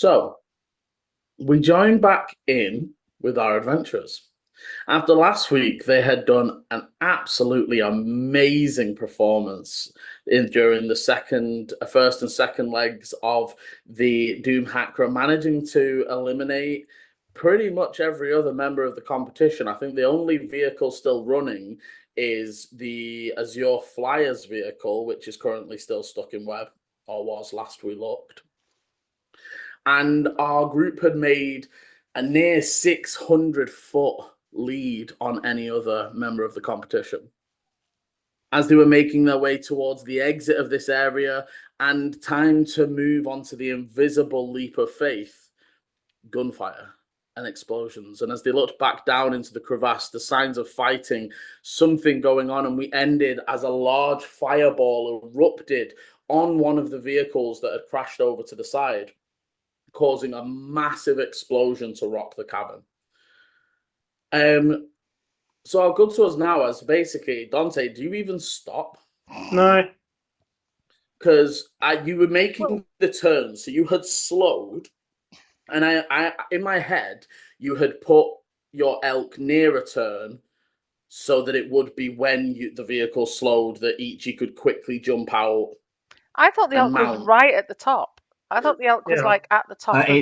So we join back in with our adventurers. After last week, they had done an absolutely amazing performance during the first and second legs of the Doom Hacker, managing to eliminate pretty much every other member of the competition. I think the only vehicle still running is the Azure Flyers vehicle, which is currently still stuck in web, or was last we looked. And our group had made a near 600-foot lead on any other member of the competition. As they were making their way towards the exit of this area and time to move onto the invisible leap of faith, gunfire and explosions. And as they looked back down into the crevasse, the signs of fighting, something going on, and we ended as a large fireball erupted on one of the vehicles that had crashed over to the side, causing a massive explosion to rock the cavern. So I'll go to us now as basically, Dante, do you even stop? No. Because you were making the turn, so you had slowed, and I in my head, you had put your elk near a turn so that it would be when the vehicle slowed that Ichi could quickly jump out. I thought the elk was right at the top. I thought the elk was like at the top of the.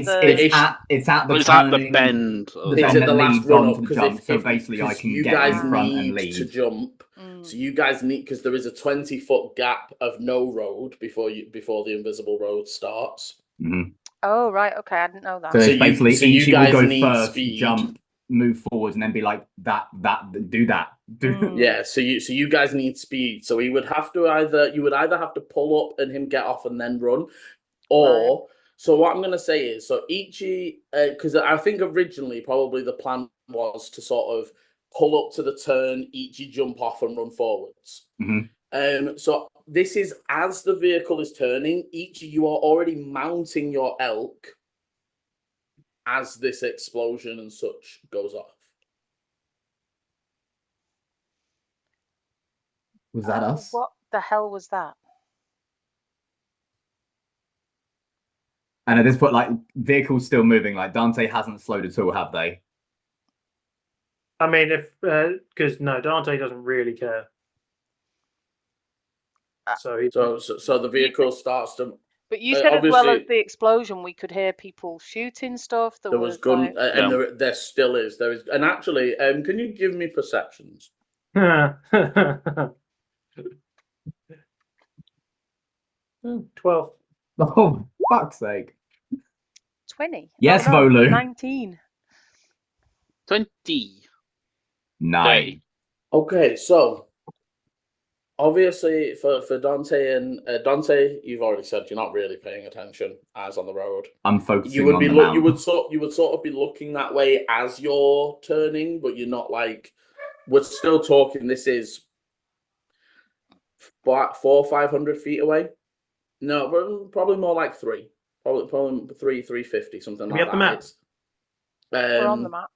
It's at the bend. It's at the last run up because so basically I can get in front and lead to jump. So you guys need, because there is a 20-foot gap of no road before the invisible road starts. Mm-hmm. Oh right, okay, I didn't know that. So it's basically Ichi will go first, speed. Jump, move forward, and then be like do that. Yeah, so you guys need speed. So you would either have to pull up and him get off and then run, or right. So what I'm going to say is, so Ichi, because I think originally probably the plan was to sort of pull up to the turn, Ichi jump off and run forwards. Mm-hmm. So this is as the vehicle is turning, Ichi, you are already mounting your elk as this explosion and such goes off. Was that us? What the hell was that? And at this point, like, vehicles still moving, like Dante hasn't slowed at all, have they? I mean, if because no, Dante doesn't really care. So the vehicle starts to. But you said as well as the explosion, we could hear people shooting stuff. There was gun, and there still is. There is, and actually, can you give me perceptions? 12. Oh, fuck's sake. 20. Yes, Volu. 19. 29. Okay, so obviously for Dante and Dante, you've already said you're not really paying attention as on the road. I'm focusing you would on be the mountain. You would sort of be looking that way as you're turning, but you're not like. We're still talking. This is 400 or 500 feet away. No, probably more like 3. Probably 350, something like that. We have the map. We're on the map.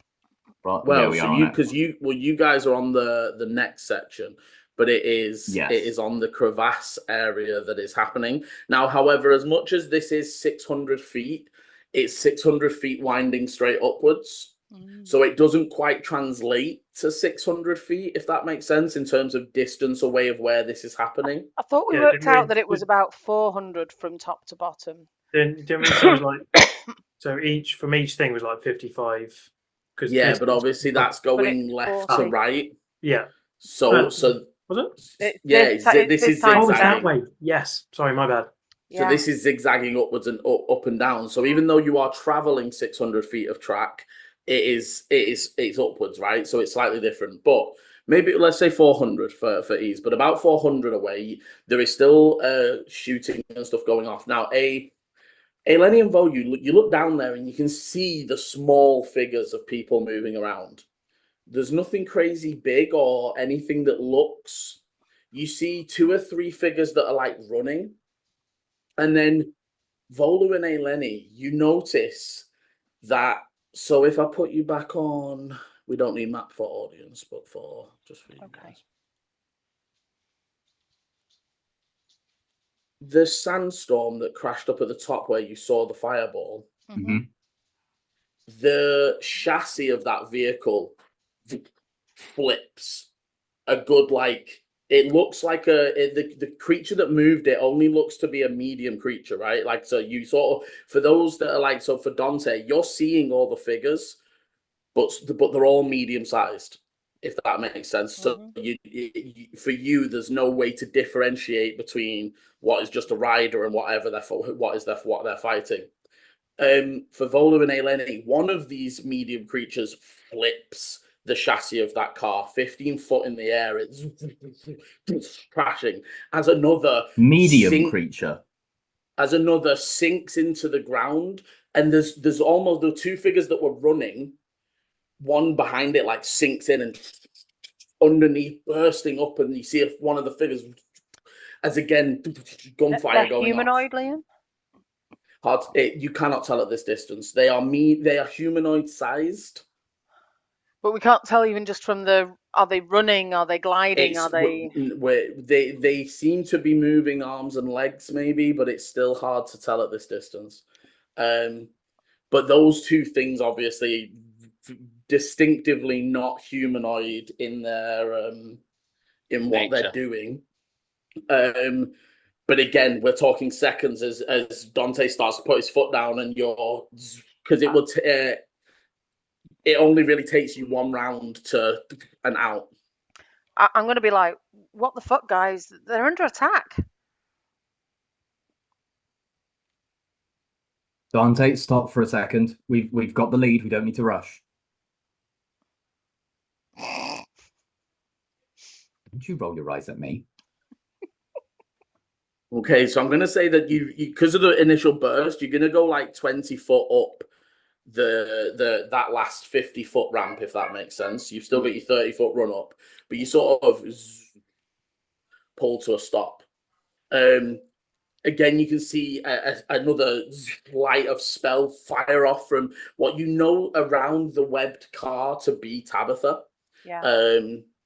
Right, well, so you guys are on the next section, but it is on the crevasse area that is happening now. However, as much as this is 600 feet, it's 600 feet winding straight upwards. So it doesn't quite translate to 600 feet, if that makes sense, in terms of distance away of where this is happening. I thought we worked out that it was about 400 from top to bottom. Didn't we say it was like so each thing was like 55? Yeah, but obviously that's going left to right. Yeah. So was it? This is zigzagging. That way. Yes. Sorry, my bad. So this is zigzagging upwards and up and down. So even though you are traveling 600 feet of track, it's upwards, right? So it's slightly different. But maybe let's say 400 for ease. But about 400 away, there is still shooting and stuff going off. Now, Lenny and Vo, you look down there and you can see the small figures of people moving around. There's nothing crazy big or anything that looks. You see 2 or 3 figures that are like running. And then Volu and Eleni, you notice that. So if I put you back on, we don't need map for audience, but just for you guys. The sandstorm that crashed up at the top where you saw the fireball, The chassis of that vehicle flips a good, like, it looks like the creature that moved it only looks to be a medium creature, right? Like, so you sort of, for those that are like, so for Dante, you're seeing all the figures, but they're all medium sized, if that makes sense. So for you, there's no way to differentiate between what is just a rider and what they're fighting. For Vola and Eleni, one of these medium creatures flips the chassis of that car 15 foot in the air. It's crashing as another creature. As another sinks into the ground, and there's almost the two figures that were running. One behind it like sinks in and underneath bursting up, and you see if one of the figures as again gunfire They're going humanoid, off. Liam? You cannot tell at this distance. They are humanoid sized. But we can't tell even just from are they running, are they gliding, they seem to be moving arms and legs maybe, but it's still hard to tell at this distance. But those two things obviously distinctively not humanoid in their in what they're doing. But again, we're talking seconds as Dante starts to put his foot down, and because it would it only really takes you one round to an out. I'm going to be like, what the fuck, guys? They're under attack. Dante, stop for a second. We've got the lead. We don't need to rush. Don't you roll your eyes at me? Okay, so I'm going to say that you because of the initial burst, you're going to go like 20 foot up that last 50 foot ramp, if that makes sense. You've still got your 30 foot run up, but you sort of pull to a stop. Again, you can see another light of spell fire off from what you know around the webbed car to be Tabitha. Yeah.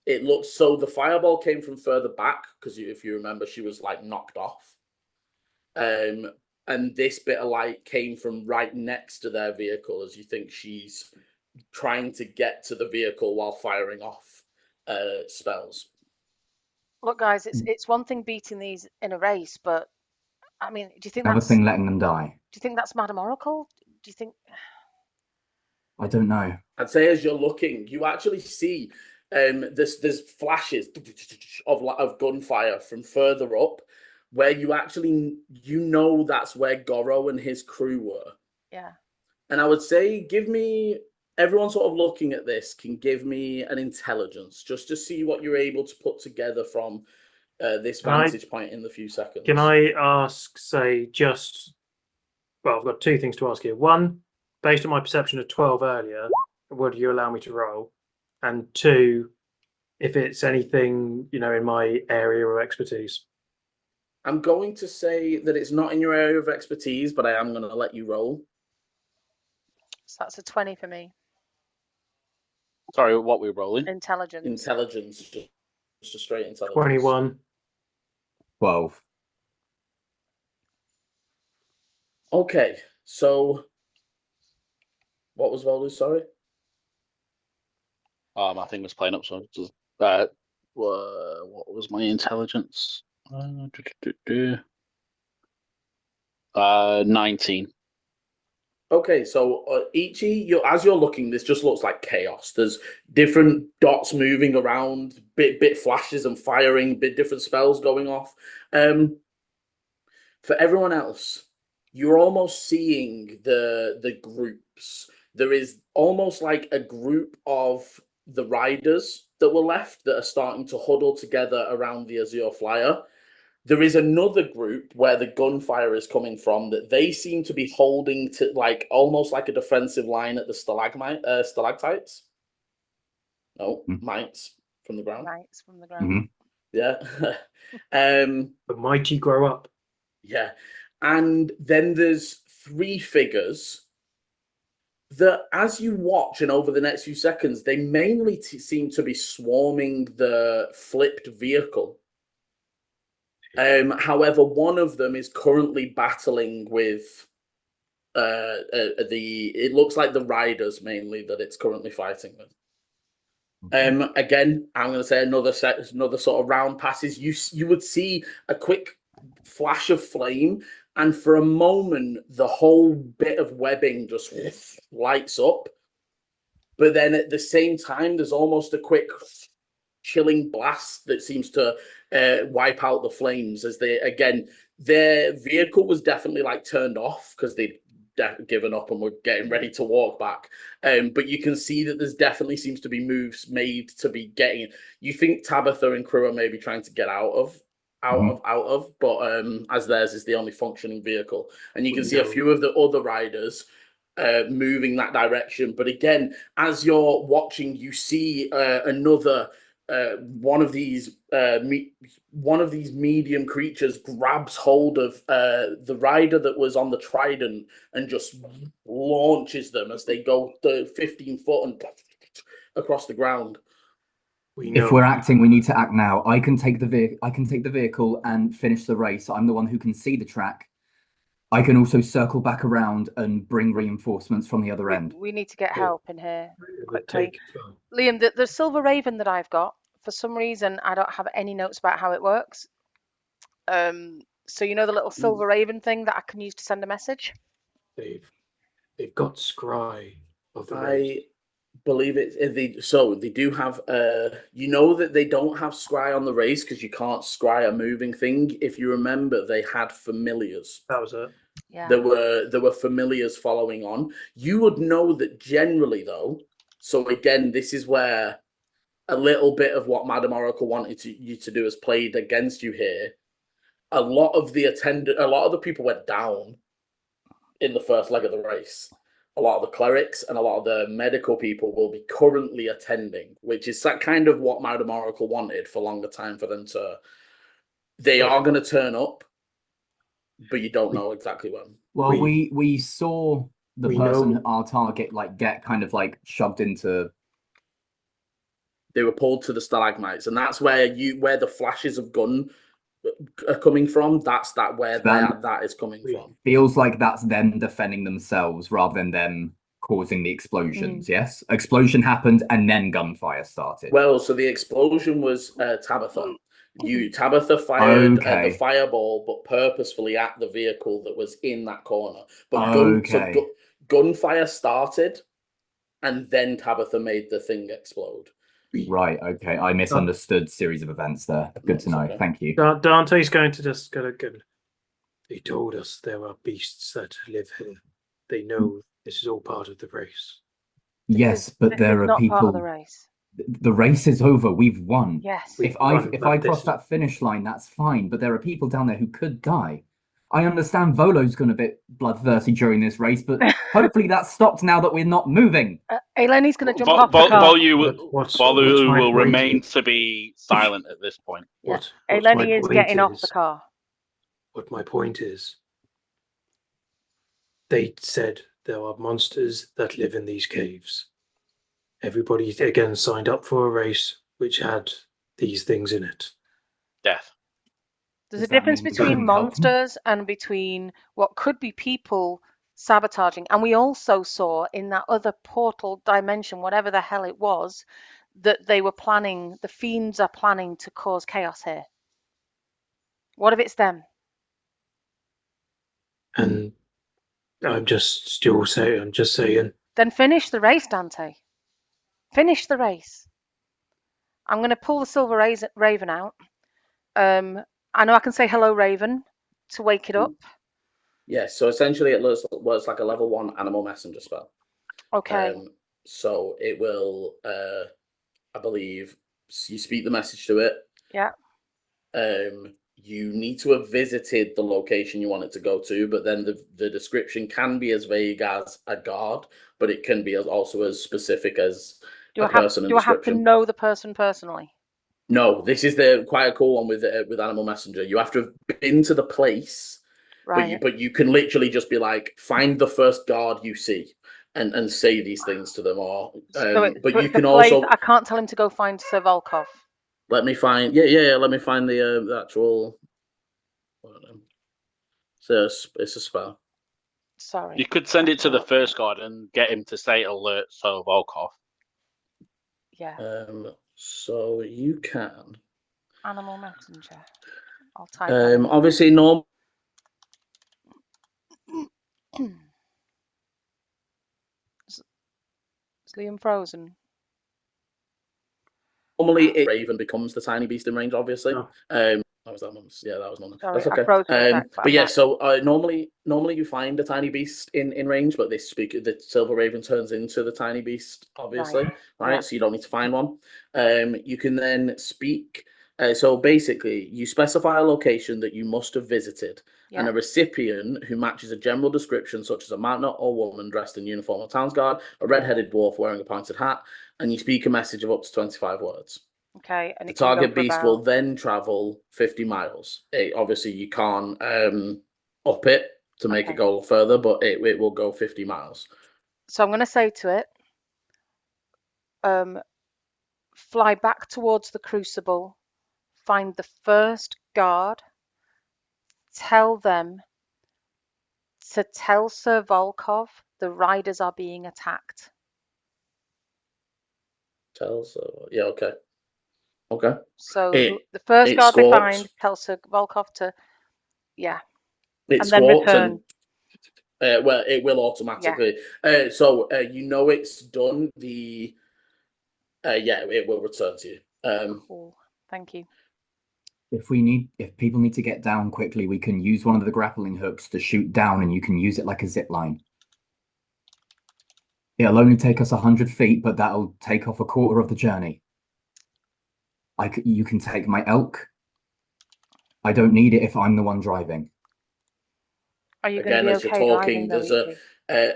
It looks so the fireball came from further back because if you remember, she was like knocked off. And this bit of light came from right next to their vehicle as you think she's trying to get to the vehicle while firing off spells. Look, guys, it's one thing beating these in a race, but I mean, do you think Another thing letting them die. Do you think that's Madam Oracle? Do you think? I don't know. I'd say as you're looking, you actually see there's flashes of gunfire from further up, where you know that's where Goro and his crew were. Yeah. And I would say everyone sort of looking at this can give me an intelligence just to see what you're able to put together from this vantage point in the few seconds. Can I ask, I've got two things to ask you. One, based on my perception of 12 earlier, would you allow me to roll? And two, if it's anything, in my area of expertise. I'm going to say that it's not in your area of expertise, but I am going to let you roll. So that's a 20 for me. Sorry, what we're rolling? Intelligence. Intelligence. Just a straight intelligence. 21. 12. Okay, so what was Volu, sorry? My thing was playing up, so what was my intelligence? 19. Okay, so Ichi, as you're looking, this just looks like chaos. There's different dots moving around, bit flashes and firing, different spells going off. For everyone else, you're almost seeing the groups. There is almost like a group of the riders that were left that are starting to huddle together around the Azure Flyer. There is another group where the gunfire is coming from that they seem to be holding to almost like a defensive line at the stalactites. No, mites from the ground. Mites from the ground. Yeah. The mighty grow up. Yeah. And then there's three figures that, as you watch and over the next few seconds, they mainly seem to be swarming the flipped vehicle. However, one of them is currently battling with it looks like the riders mainly that it's currently fighting with. Again, I'm going to say another sort of round passes. You would see a quick flash of flame, and for a moment, the whole bit of webbing just lights up. But then at the same time, there's almost a quick chilling blast that seems to wipe out the flames as their vehicle was definitely like turned off because they'd given up and were getting ready to walk back. But you can see that there's definitely seems to be moves made to be getting. You think Tabitha and crew are maybe trying to get out of, but as theirs is the only functioning vehicle, and you can see a few of the other riders moving that direction. But again, as you're watching, you see another. One of these medium creatures grabs hold of the rider that was on the trident and just launches them as they go 15 foot and across the ground. If we're acting, we need to act now. I can take the vehicle and finish the race. I'm the one who can see the track. I can also circle back around and bring reinforcements from the other end. We need to get help in here quickly. Liam, the silver raven that I've got, for some reason, I don't have any notes about how it works. So you know the little silver raven thing that I can use to send a message? They've got scry of the I believe it. They do have. You know that they don't have scry on the race because you can't scry a moving thing. If you remember, they had familiars. That was it. Yeah. There were familiars following on. You would know that generally, though. So again, this is where a little bit of what Madam Oracle wanted you to do has played against you here. A lot of the people went down in the first leg of the race. A lot of the clerics and a lot of the medical people will be currently attending, which is that kind of what Madam Oracle wanted for longer time for them to. They are going to turn up, but you don't know exactly when. Well, we saw the person our target get kind of shoved into. They were pulled to the stalagmites, and that's where the flashes of gun are coming from. That is coming from. Feels like that's them defending themselves rather than them causing the explosions. Yes, explosion happened and then gunfire started. Well, so the explosion was Tabitha. Tabitha fired the fireball, but purposefully at the vehicle that was in that corner. But gunfire started, and then Tabitha made the thing explode. Right, okay. I misunderstood series of events there. Good to know. Okay. Thank you. Dante's going to just go. They told us there are beasts that live here. They know this is all part of the race. Yes, but there are people. Part of the race. The race is over. We've won. Yes. If I cross that finish line, that's fine. But there are people down there who could die. I understand Volo's going to be bloodthirsty during this race, but hopefully that's stopped now that we're not moving. Eleni's going to jump off the car. Volu will remain to be silent at this point. Yeah. Eleni is getting off the car. What my point is, they said there are monsters that live in these caves. Everybody, again, signed up for a race which had these things in it. Death. There's a difference between monsters and between what could be people sabotaging. And we also saw in that other portal dimension, whatever the hell it was, that they were planning, the fiends are planning to cause chaos here. What if it's them? And I'm just saying. Then finish the race, Dante. Finish the race. I'm going to pull the silver raven out. I know I can say hello, Raven, to wake it up. Yes, so essentially it works like a level 1 animal messenger spell. Okay. So it will, I believe, you speak the message to it. Yeah. You need to have visited the location you want it to go to, but then the description can be as vague as a guard, but it can be also as specific as a person. Do I have to know the person personally? No, this is quite a cool one with Animal Messenger. You have to have been to the place, right? But you can literally just be like, find the first guard you see, and say these things to them. Or but you can also. I can't tell him to go find Sir Volkov. Let me find. Yeah. Let me find the actual. So it's a spell. Sorry. You could send it to the first guard and get him to say alert so Volkov. Yeah. So you can. Animal messenger. I'll type that. Obviously, normal. Is Liam frozen? Normally, it Raven becomes the tiny beast in range. Obviously, Oh. that was that one's. Yeah, that was one. Sorry, That's okay. I froze for a sec, but yeah, back. so normally you find a tiny beast in range, but the silver raven turns into the tiny beast. Obviously, right? Yeah. So you don't need to find one. You can then speak. So basically, you specify a location that you must have visited, and a recipient who matches a general description, such as a man or woman dressed in uniform or town's guard, a red-headed dwarf wearing a pointed hat, and you speak a message of up to 25 words. Okay, and the it can go target for beast about... will then travel 50 miles. Obviously, you can't up it to make it go further, but it will go 50 miles. So I'm going to say to it, fly back towards the crucible, find the first guard, tell them to tell Sir Volkov the riders are being attacked. Yeah, okay. Okay. So the first guard they find, tell Sir Volkov to, It and then return. Well, it will automatically. Yeah. So you know it's done. It will return to you. Cool. Thank you. If people need to get down quickly, we can use one of the grappling hooks to shoot down, and you can use it like a zip line. It'll only take us 100 feet, but that'll take off a quarter of the journey. You can take my elk. I don't need it if I'm the one driving. Are you going to be okay driving, though, there's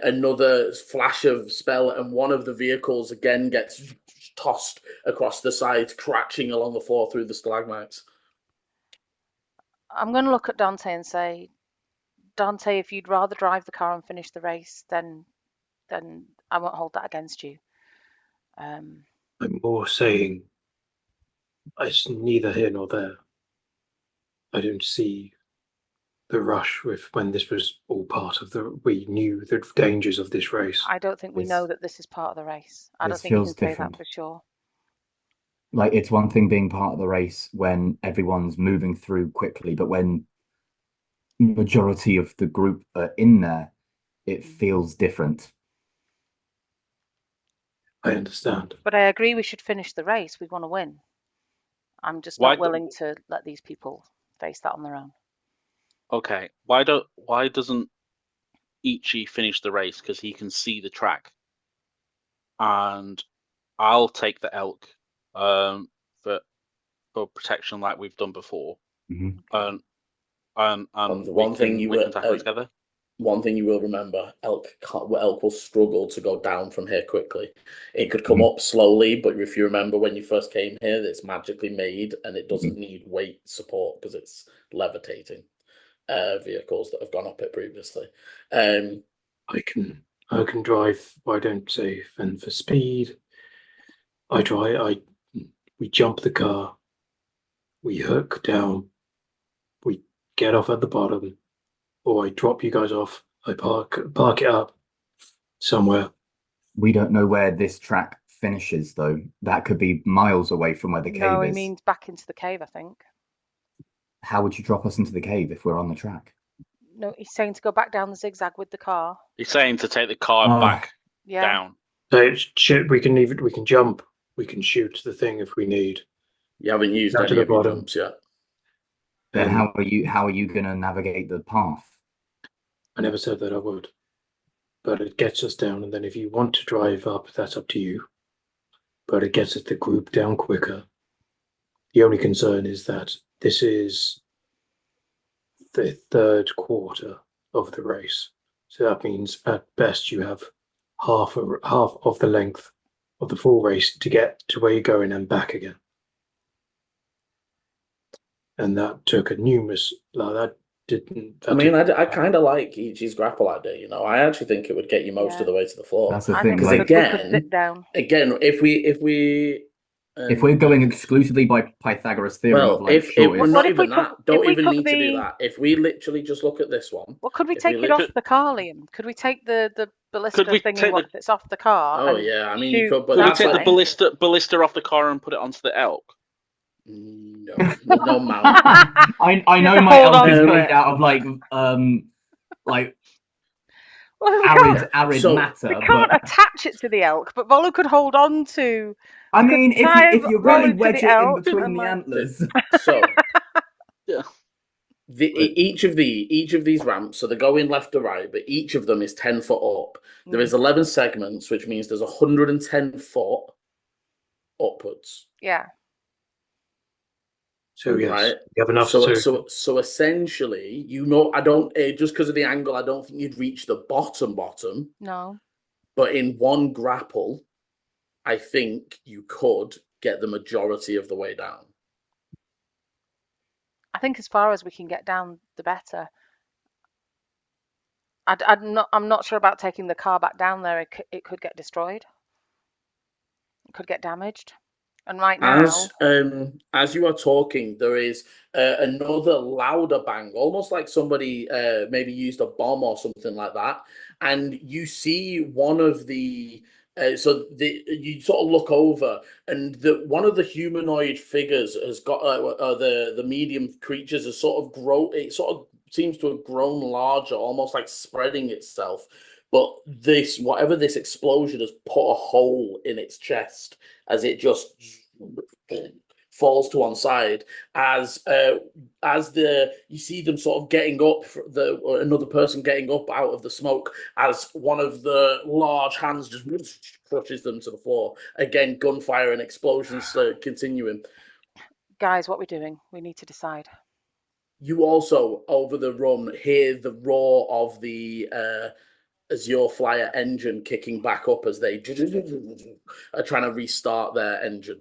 another flash of spell, and one of the vehicles again gets tossed across the side, crashing along the floor through the stalagmites. I'm going to look at Dante and say, Dante, if you'd rather drive the car and finish the race, then I won't hold that against you. I'm more saying it's neither here nor there. I don't see the rush when this was all part of we knew the dangers of this race. I don't think we know that this is part of the race. I don't think you can say that for sure. Like, it's one thing being part of the race when everyone's moving through quickly, but when majority of the group are in there, it feels different. I understand. But I agree we should finish the race. We want to win. I'm just not willing to let these people face that on their own. Okay. Why doesn't Ichi finish the race? Because he can see the track. And I'll take the elk for protection like we've done before. Mm-hmm. And one thing you can tackle together. One thing you will remember: elk will struggle to go down from here quickly. It could come up slowly, but if you remember when you first came here, it's magically made and it doesn't need weight support because it's levitating vehicles that have gone up it previously. I can drive. I don't say, and for speed, we jump the car, we hook down, we get off at the bottom, or I drop you guys off. I park it up somewhere. We don't know where this track finishes, though. That could be miles away from where the cave is. No, he means back into the cave, I think. How would you drop us into the cave if we're on the track? No, he's saying to go back down the zigzag with the car. He's saying to take the car back down. So we can jump. We can shoot the thing if we need. You haven't used any of your jumps yet. Then how are you going to navigate the path? I never said that I would, but it gets us down. And then if you want to drive up, that's up to you. But it gets us the group down quicker. The only concern is that this is the third quarter of the race, so that means at best you have half of the length of the full race to get to where you're going and back again. And that took a numerous. That didn't. That I kind of like Ichi's grapple idea. You know, I actually think it would get you most of the way to the floor. That's the thing. Because again, if we If we're going exclusively by Pythagoras' theorem of like if shortest, we're not What if we even took- that, don't if we even took need to do the- that. If we literally just look at this one, Well, could we if we take it off literally- the car, Liam? Could we take the ballista we thingy take what that's off the car? Oh and yeah, I mean you shoot could, but Could we that's take that the way? ballista off the car and put it onto the elk? No, there's no mount. I You know have to my hold elk is on to made it. out of like Well, we arid So- matter, we can't but attach it to the elk, but Volo could hold on to. I mean, if you really Rolling to wedge the it in elk between and, the like- antlers, So Yeah. each of these ramps, so they're going left to right, but each of them is 10 foot up. There is 11 segments, which means there's 110 foot upwards. Yeah. So yes, Right. you have enough So, to. so essentially, I don't just because of the angle, I don't think you'd reach the bottom. No. But in one grapple, I think you could get the majority of the way down. I think as far as we can get down, the better. I'm not sure about taking the car back down there. It could get destroyed. It could get damaged. And right now, As you are talking, there is another louder bang, almost like somebody maybe used a bomb or something like that. And you see one of the you sort of look over, and one of the humanoid figures has got the medium creatures has sort of grown. It sort of seems to have grown larger, almost like spreading itself. But whatever this explosion has put a hole in its chest as it just falls to one side. As you see them sort of getting up, another person getting up out of the smoke, as one of the large hands just crushes them to the floor. Again, gunfire and explosions continuing. guys, what we're doing, we need to decide. You also, over the run, hear the roar of the Azure Flyer engine kicking back up as they are trying to restart their engine.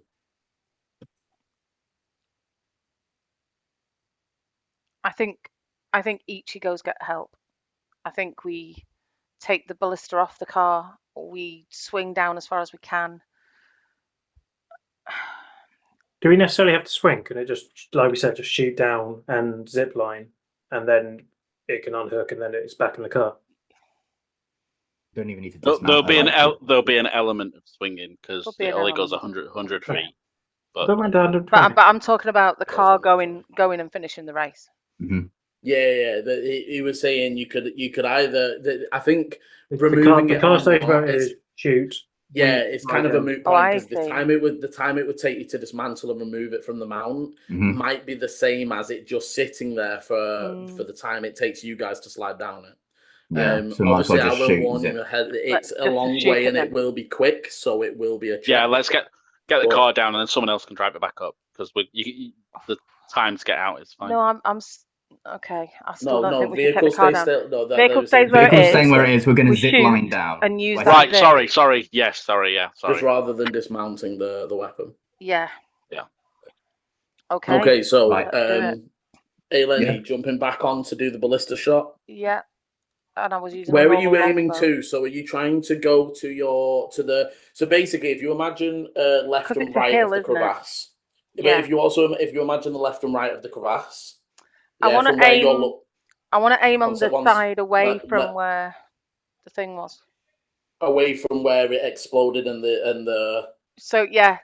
I think Ichigo's get help. I think we take the ballista off the car. We swing down as far as we can. Do we necessarily have to swing? Can it just, like we said, just shoot down and zip line, and then it can unhook, and then it's back in the car? don't even need to dismount. There'll be an element of swinging because There'll be it an only goes element. 100 feet. But But I'm talking about the car going and finishing the race. Mm-hmm. Yeah. He was saying you could either. I think the removing car it stage or where not it is is shoot. yeah, it's kind of a moot Oh, point I because the see. time it would take you to dismantle and remove it from the mount Mhm. might be the same as it just sitting there for the time it takes you guys to slide down it. Yeah, so might as Obviously, well I just will shoot. warn you ahead. It's a just long shoot way it and then. it will be quick, so it will be a check. yeah, let's get the Well- car down and then someone else can drive it back up because the time to get out is fine. No, I'm okay. I still don't No, think we can take the vehicles car stay down. still. No, Vehicle stays where it Vehicle's is. staying where it is. We're going to We zip shoot line down and use West that Right, zip. sorry, yes, sorry. Just rather than dismounting the weapon. Yeah. Yeah. Okay. Okay, so Right. Let's do Eleni, Yeah. jumping back on to do the ballista shot. Yeah. And I was using. Where a are you normal aiming longbow. to? So are you trying to go to the so basically if you imagine left 'Cause and it's a right hill, of the isn't it? crevasse. But Yeah. if you imagine the left and right of the crevasse. I yeah, wanna from where you're aim- I want to aim on the once- side away let- from let- where the thing was. away from where it exploded and the So yeah.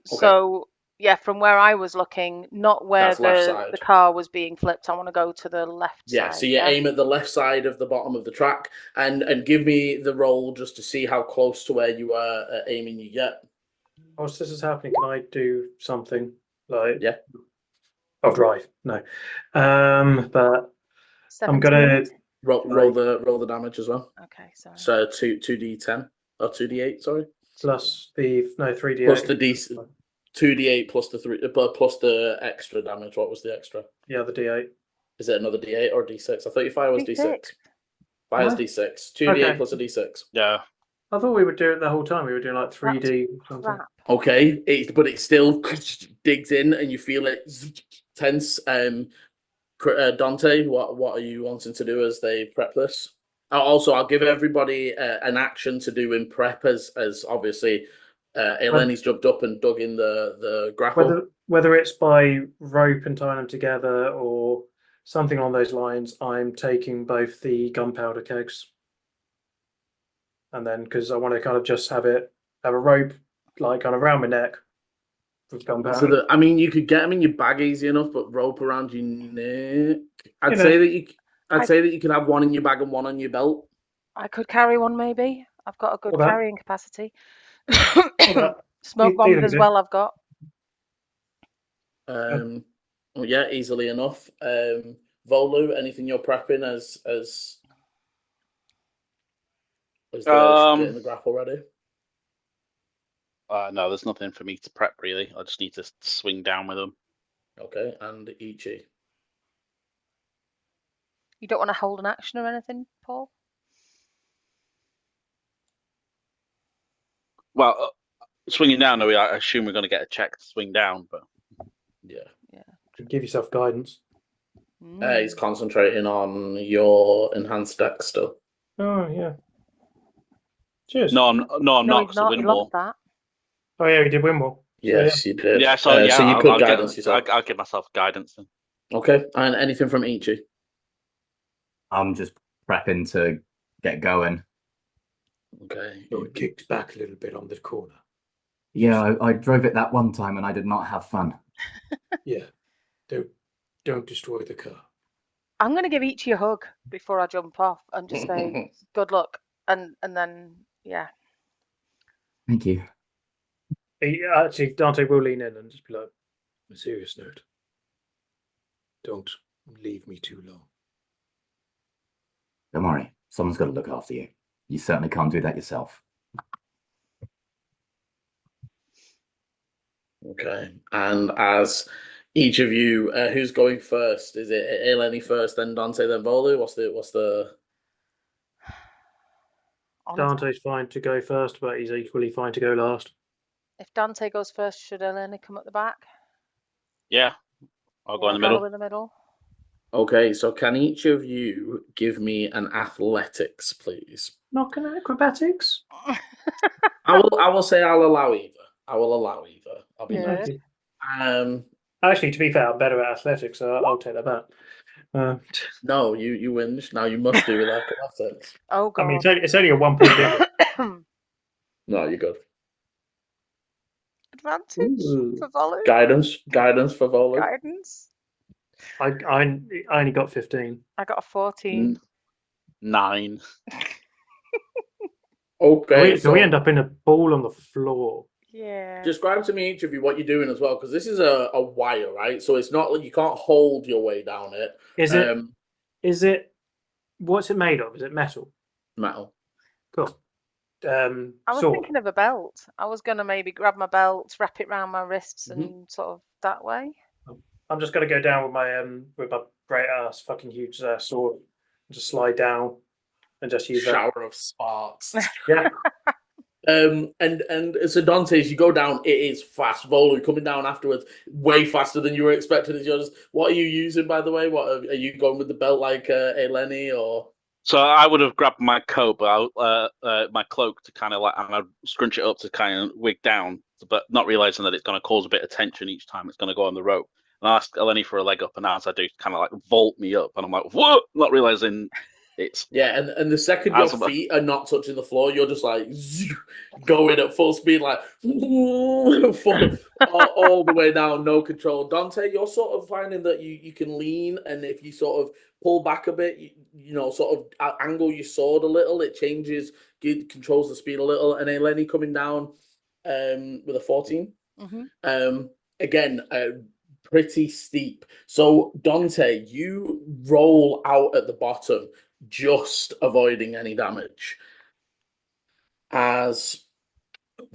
So yeah, from where I was looking, not where That's left the side. car was being flipped. I want to go to the left yeah, side. so you aim at the left side of the bottom of the track and give me the roll just to see how close to where you are aiming you get. Whilst this is happening, can I do something like? Yeah. I'll drive. No, but 17. I'm gonna. Roll the damage as well. Okay, sorry. So 2d10 or 2d8, sorry. Plus the 3d8 Plus the 2d8 plus the 3 plus the extra damage. What was the extra? Yeah, the d8. Is it another d8 or d6? I thought your fire was d6. Fire's Huh? d6. 2d8 Okay. plus a d6. Yeah. I thought we would do it the whole time. We were doing like 3D something. Crap. Okay, but it still digs in and you feel it tense. Dante, what are you wanting to do as they prep this? Also, I'll give everybody an action to do in prep as obviously Eleni's jumped up and dug in the grapple. Whether it's by rope and tying them together or something along those lines, I'm taking both the gunpowder kegs. And then, because I want to kind of just have a rope like kind of around my neck with gunpowder. So you could get them in your bag easy enough, but rope around your neck. I'd say that you could have one in your bag and one on your belt. I could carry one, maybe. I've got a good carrying capacity. Smoke bombs as well. I've got. Yeah, easily enough. Volu, anything you're prepping as getting the grapple ready? No, there's nothing for me to prep really. I just need to swing down with them. Okay, and Ichi. You don't want to hold an action or anything, Paul? Well, swinging down, I assume we're going to get a check to swing down, but yeah. Give yourself guidance. He's concentrating on your enhanced dex still. Oh yeah. Cheers. No, I'm not. He's not. He lost that. Oh yeah, he did win more. Yes, you did. Yeah, so you could guidance yourself. I'll give myself guidance then. Okay, and anything from Ichi? I'm just prepping to get going. Okay. So it kicks back a little bit on the corner. Yeah, I drove it that one time and I did not have fun. Yeah. Don't destroy the car. I'm going to give Ichi a hug before I jump off and just say good luck, and then Thank you. Actually, Dante will lean in and just be like, On a serious note, don't leave me too long. Don't worry, someone's got to look after you. You certainly can't do that yourself. Okay, and as each of you, who's going first? Is it Eleni first, then Dante, then Volu? What's the? Dante's fine to go first, but he's equally fine to go last. If Dante goes first, should Eleni come at the back? Yeah, I'll go in the middle. In the middle. Okay, so can each of you give me an athletics, please? Not gonna acrobatics. I will say I'll allow either. I'll be nice. Actually, to be fair, I'm better at athletics, so I'll take that back. No, you whinge. Now you must do with athletics. Oh god. I mean, it's only a 1 point difference. No, you're good. Advantage for Volu? Guidance for Volu. Guidance. I only got 15. I got a 14. 9. Okay. So we end up in a ball on the floor. Yeah. Describe to me, each of you, what you're doing as well, because this is a wire, right? So it's not like you can't hold your way down it. Is it? What's it made of? Is it metal? Metal. Cool. I was thinking of a belt. I was gonna maybe grab my belt, wrap it around my wrists, and sort of that way. I'm just gonna go down with my great ass, fucking huge sword, and just slide down and just use shower of sparks. Yeah. And so Dante, as you go down, it is fast. Volu coming down afterwards, way faster than you were expecting. What are you using, by the way? What are you going with the belt like Eleni or? So I would have grabbed my coat, but my cloak to kind of and I'd scrunch it up to kind of wig down, but not realizing that it's going to cause a bit of tension each time it's going to go on the rope. And I asked Eleni for a leg up, and as I do, kind of like vault me up, and I'm like, whoa, not realizing it's and the second your feet are not touching the floor, you're just like going at full speed, like all the way down, no control. Dante, you're sort of finding that you can lean, and if you sort of pull back a bit, you know, sort of angle your sword a little, it changes, controls the speed a little. And Eleni coming down with a 14. Again, pretty steep. So Dante, you roll out at the bottom, just avoiding any damage. As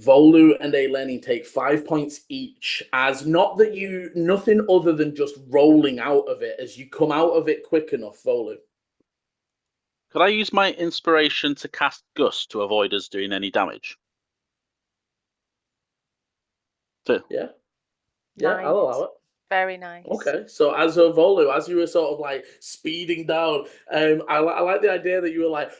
Volu and Eleni take 5 points each, as nothing other than just rolling out of it as you come out of it quick enough, Volu. Could I use my inspiration to cast Gust to avoid us doing any damage? Yeah. Yeah, Nice. I'll allow it. Very nice. Okay, so as a Volu, as you were sort of like speeding down, I like the idea that you were like,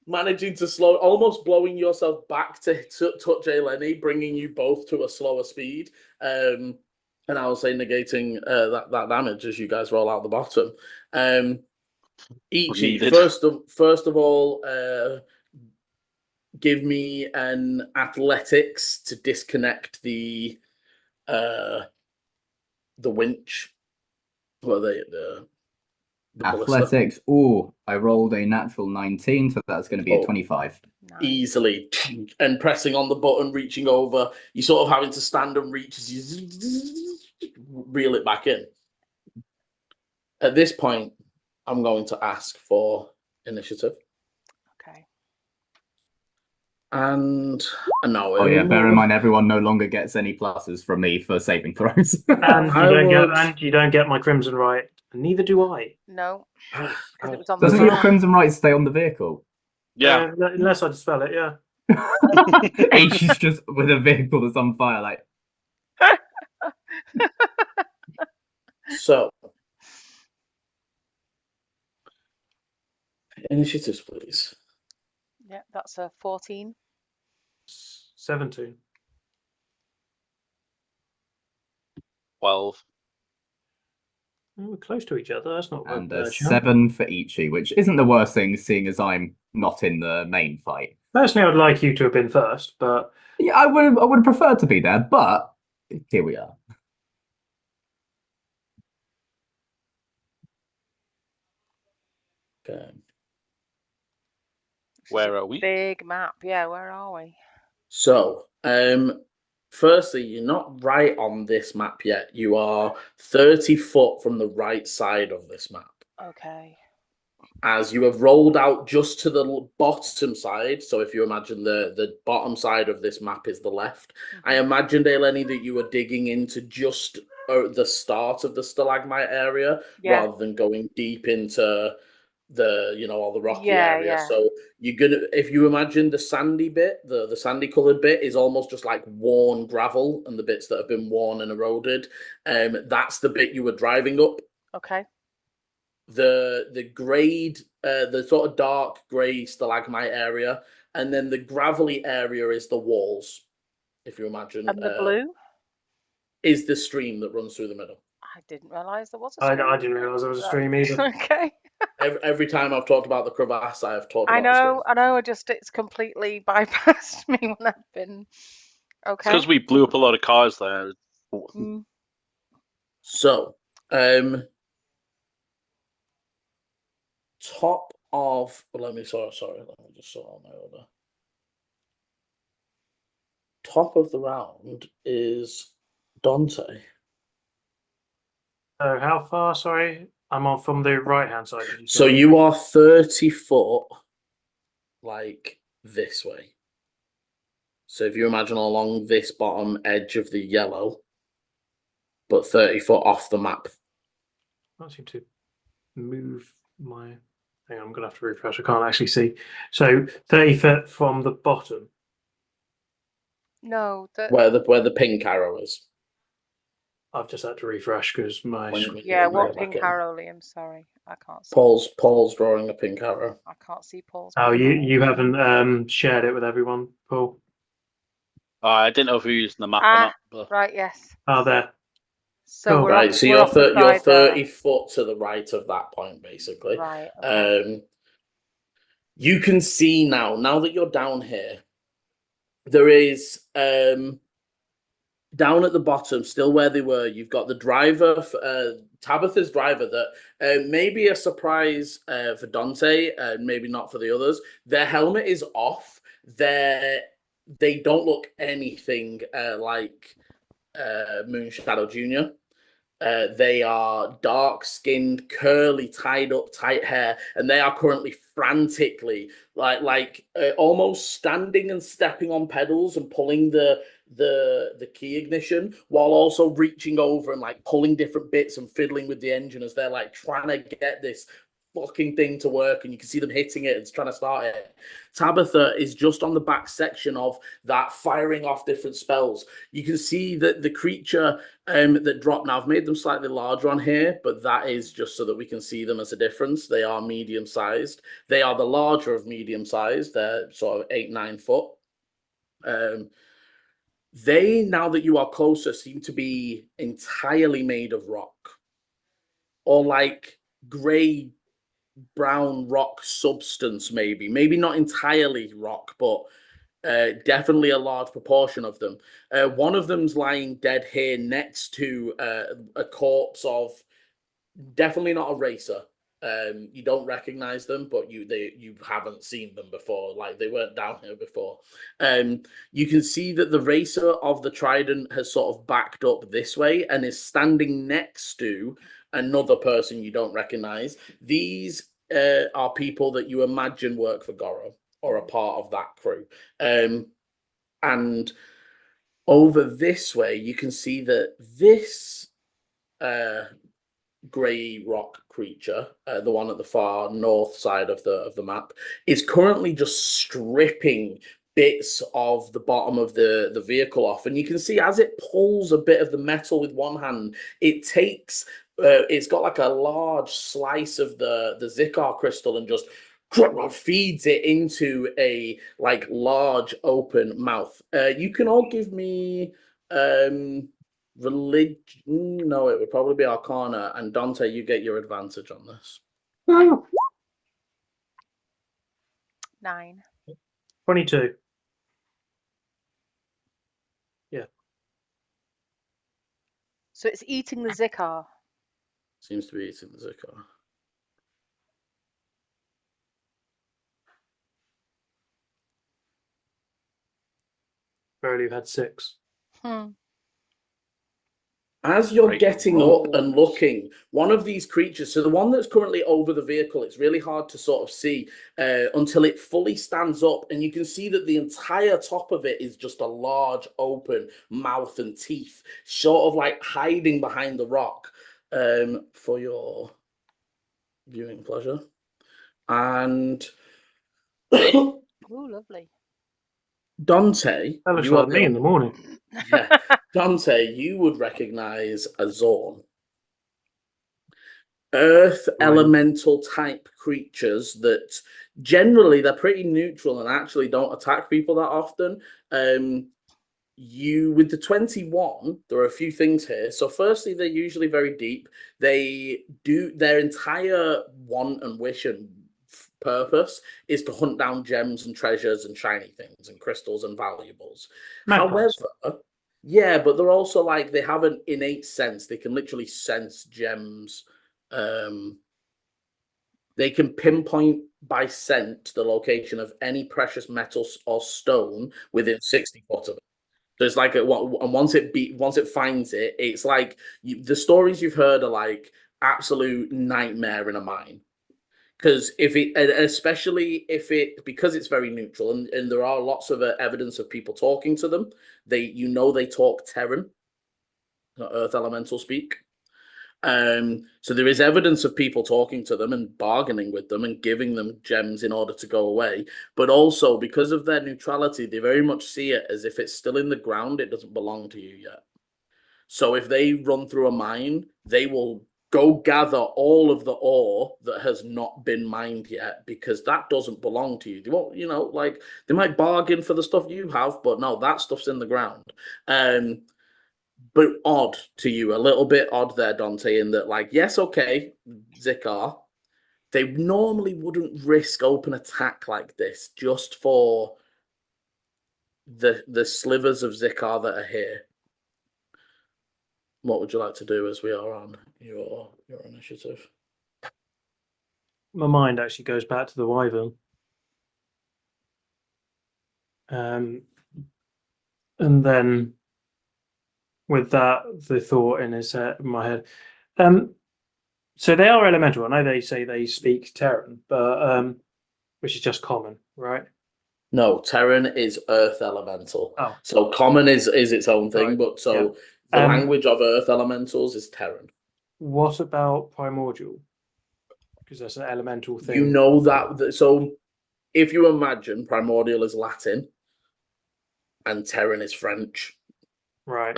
managing to slow, almost blowing yourself back to touch Eleni, bringing you both to a slower speed. And I'll say negating that damage as you guys roll out the bottom. Ichi, first of all, give me an athletics to disconnect the winch. Well, the athletics. Oh, I rolled a natural 19, so that's going to be a 25. Nice. Easily, and pressing on the button, reaching over. You're sort of having to stand and reach as you reel it back in. At this point, I'm going to ask for initiative. Okay. And no. Oh yeah, bear in mind everyone no longer gets any pluses from me for saving throws. And you don't get my crimson right. Neither do I. No. Because it was on Doesn't your crimson right stay on the vehicle? Yeah. Unless I dispel it, yeah. H is just with a vehicle that's on fire, like. So, initiatives, please. Yeah, that's a 14. 17. 12. We're close to each other. That's not And a 7 for Ichi, which isn't the worst thing, seeing as I'm not in the main fight. Personally, I would like you to have been first, but yeah, I would have preferred to be there, but here we are. Okay. Where are we? Big map. Yeah, where are we? So, firstly, you're not right on this map yet. You are 30 foot from the right side of this map. Okay. As you have rolled out just to the bottom side, so if you imagine the bottom side of this map is the left, I imagined, Eleni, that you were digging into just the start of the stalagmite area rather than going deep into all the rocky area. Yeah. So you're gonna, if you imagine the sandy bit, the sandy colored bit is almost just like worn gravel, and the bits that have been worn and eroded, that's the bit you were driving up. Okay. The grade, the sort of dark grey stalagmite area, and then the gravelly area is the walls. If you imagine, And the blue is the stream that runs through the middle. I didn't realise there was a stream. I didn't realise there was a stream either. Okay. Every time I've talked about the crevasse, I have talked about I know. It's completely bypassed me when I've been. Okay. Because we blew up a lot of cars there. Mm. So, top of. Let me just sort out my order. Top of the round is Dante. So how far? Sorry, I'm on from the right hand side. So you are 30 foot, like this way. So if you imagine along this bottom edge of the yellow, but 30 foot off the map. I don't seem to move my. Hang on, I'm gonna have to refresh. I can't actually see. So 30 foot from the bottom. No, where the pink arrow is. I've just had to refresh because my. What pink arrow, Liam? Sorry, I can't see. Paul's drawing a pink arrow. I can't see Paul's. Oh, you haven't shared it with everyone, Paul. I didn't know if we were using the map or not. But... Right. Yes. Oh, there. So right. So you're 30 foot to the right of that point, basically. Right. Okay. You can see now that you're down here, there is down at the bottom, still where they were, you've got the driver, Tabitha's driver, that may be a surprise for Dante, maybe not for the others. Their helmet is off. They don't look anything like Moonshadow Jr. They are dark-skinned, curly, tied up, tight hair, and they are currently frantically, almost standing and stepping on pedals and pulling the key ignition, while also reaching over and like pulling different bits and fiddling with the engine as they're like trying to get this fucking thing to work, and you can see them hitting it and trying to start it. Tabitha is just on the back section of that, firing off different spells. You can see that the creature that dropped, now I've made them slightly larger on here, but that is just so that we can see them as a difference. They are medium-sized. They are the larger of medium-sized. They're sort of 8-9 foot. They, now that you are closer, seem to be entirely made of rock, or like grey brown rock substance, maybe not entirely rock, but definitely a large proportion of them. One of them's lying dead here next to a corpse of, definitely not a racer. You don't recognize them, but you haven't seen them before. Like, they weren't down here before. You can see that the racer of the trident has sort of backed up this way and is standing next to another person you don't recognize. These are people that you imagine work for Goro or a part of that crew. And over this way, you can see that this grey rock creature, the one at the far north side of the map, is currently just stripping bits of the bottom of the vehicle off. And you can see as it pulls a bit of the metal with one hand, it takes it's got like a large slice of the Zikar crystal and just feeds it into a like large open mouth. You can all give me religion. No, it would probably be Arcana, and Dante, you get your advantage on this. 9. 22. Yeah. So it's eating the Zikar. Seems to be eating the Zikar. Barely had 6. As you're Great getting rolls. up and looking, one of these creatures, so the one that's currently over the vehicle, it's really hard to sort of see until it fully stands up, and you can see that the entire top of it is just a large open mouth and teeth, sort of like hiding behind the rock, for your viewing pleasure. And Oh, lovely. Dante, That looks you are like me in the morning. Yeah, Dante, you would recognize a Xorn. Earth elemental type creatures that generally they're pretty neutral and actually don't attack people that often. You with the 21, there are a few things here. So firstly, they're usually very deep. They do their entire want and wish and purpose is to hunt down gems and treasures and shiny things and crystals and valuables. Magpies. However, yeah, but they're also like, they have an innate sense. They can literally sense gems. They can pinpoint by scent the location of any precious metal or stone within 60 foot of it. So it's like, and once it finds it, it's like the stories you've heard are like absolute nightmare in a mine. Because especially if it, because it's very neutral, and there are lots of evidence of people talking to them. They talk Terran, Earth Elemental speak. So there is evidence of people talking to them and bargaining with them and giving them gems in order to go away. But also, because of their neutrality, they very much see it as if it's still in the ground, it doesn't belong to you yet. So if they run through a mine, they will go gather all of the ore that has not been mined yet, because that doesn't belong to you. They won't, like, they might bargain for the stuff you have, but no, that stuff's in the ground. But odd to you, a little bit odd there, Dante, in that, like, yes, okay, Zikar, they normally wouldn't risk open attack like this just for the slivers of Zikar that are here. What would you like to do as we are on your initiative? My mind actually goes back to the wyvern. And then with that, the thought in my head. So they are elemental. I know they say they speak Terran, but which is just common, right? No, Terran is Earth Elemental. Oh. So common is its own thing, Right. but so Yeah. the language of Earth Elementals is Terran. What about primordial? because that's an elemental thing. You know that. So if you imagine primordial is Latin and Terran is French, right?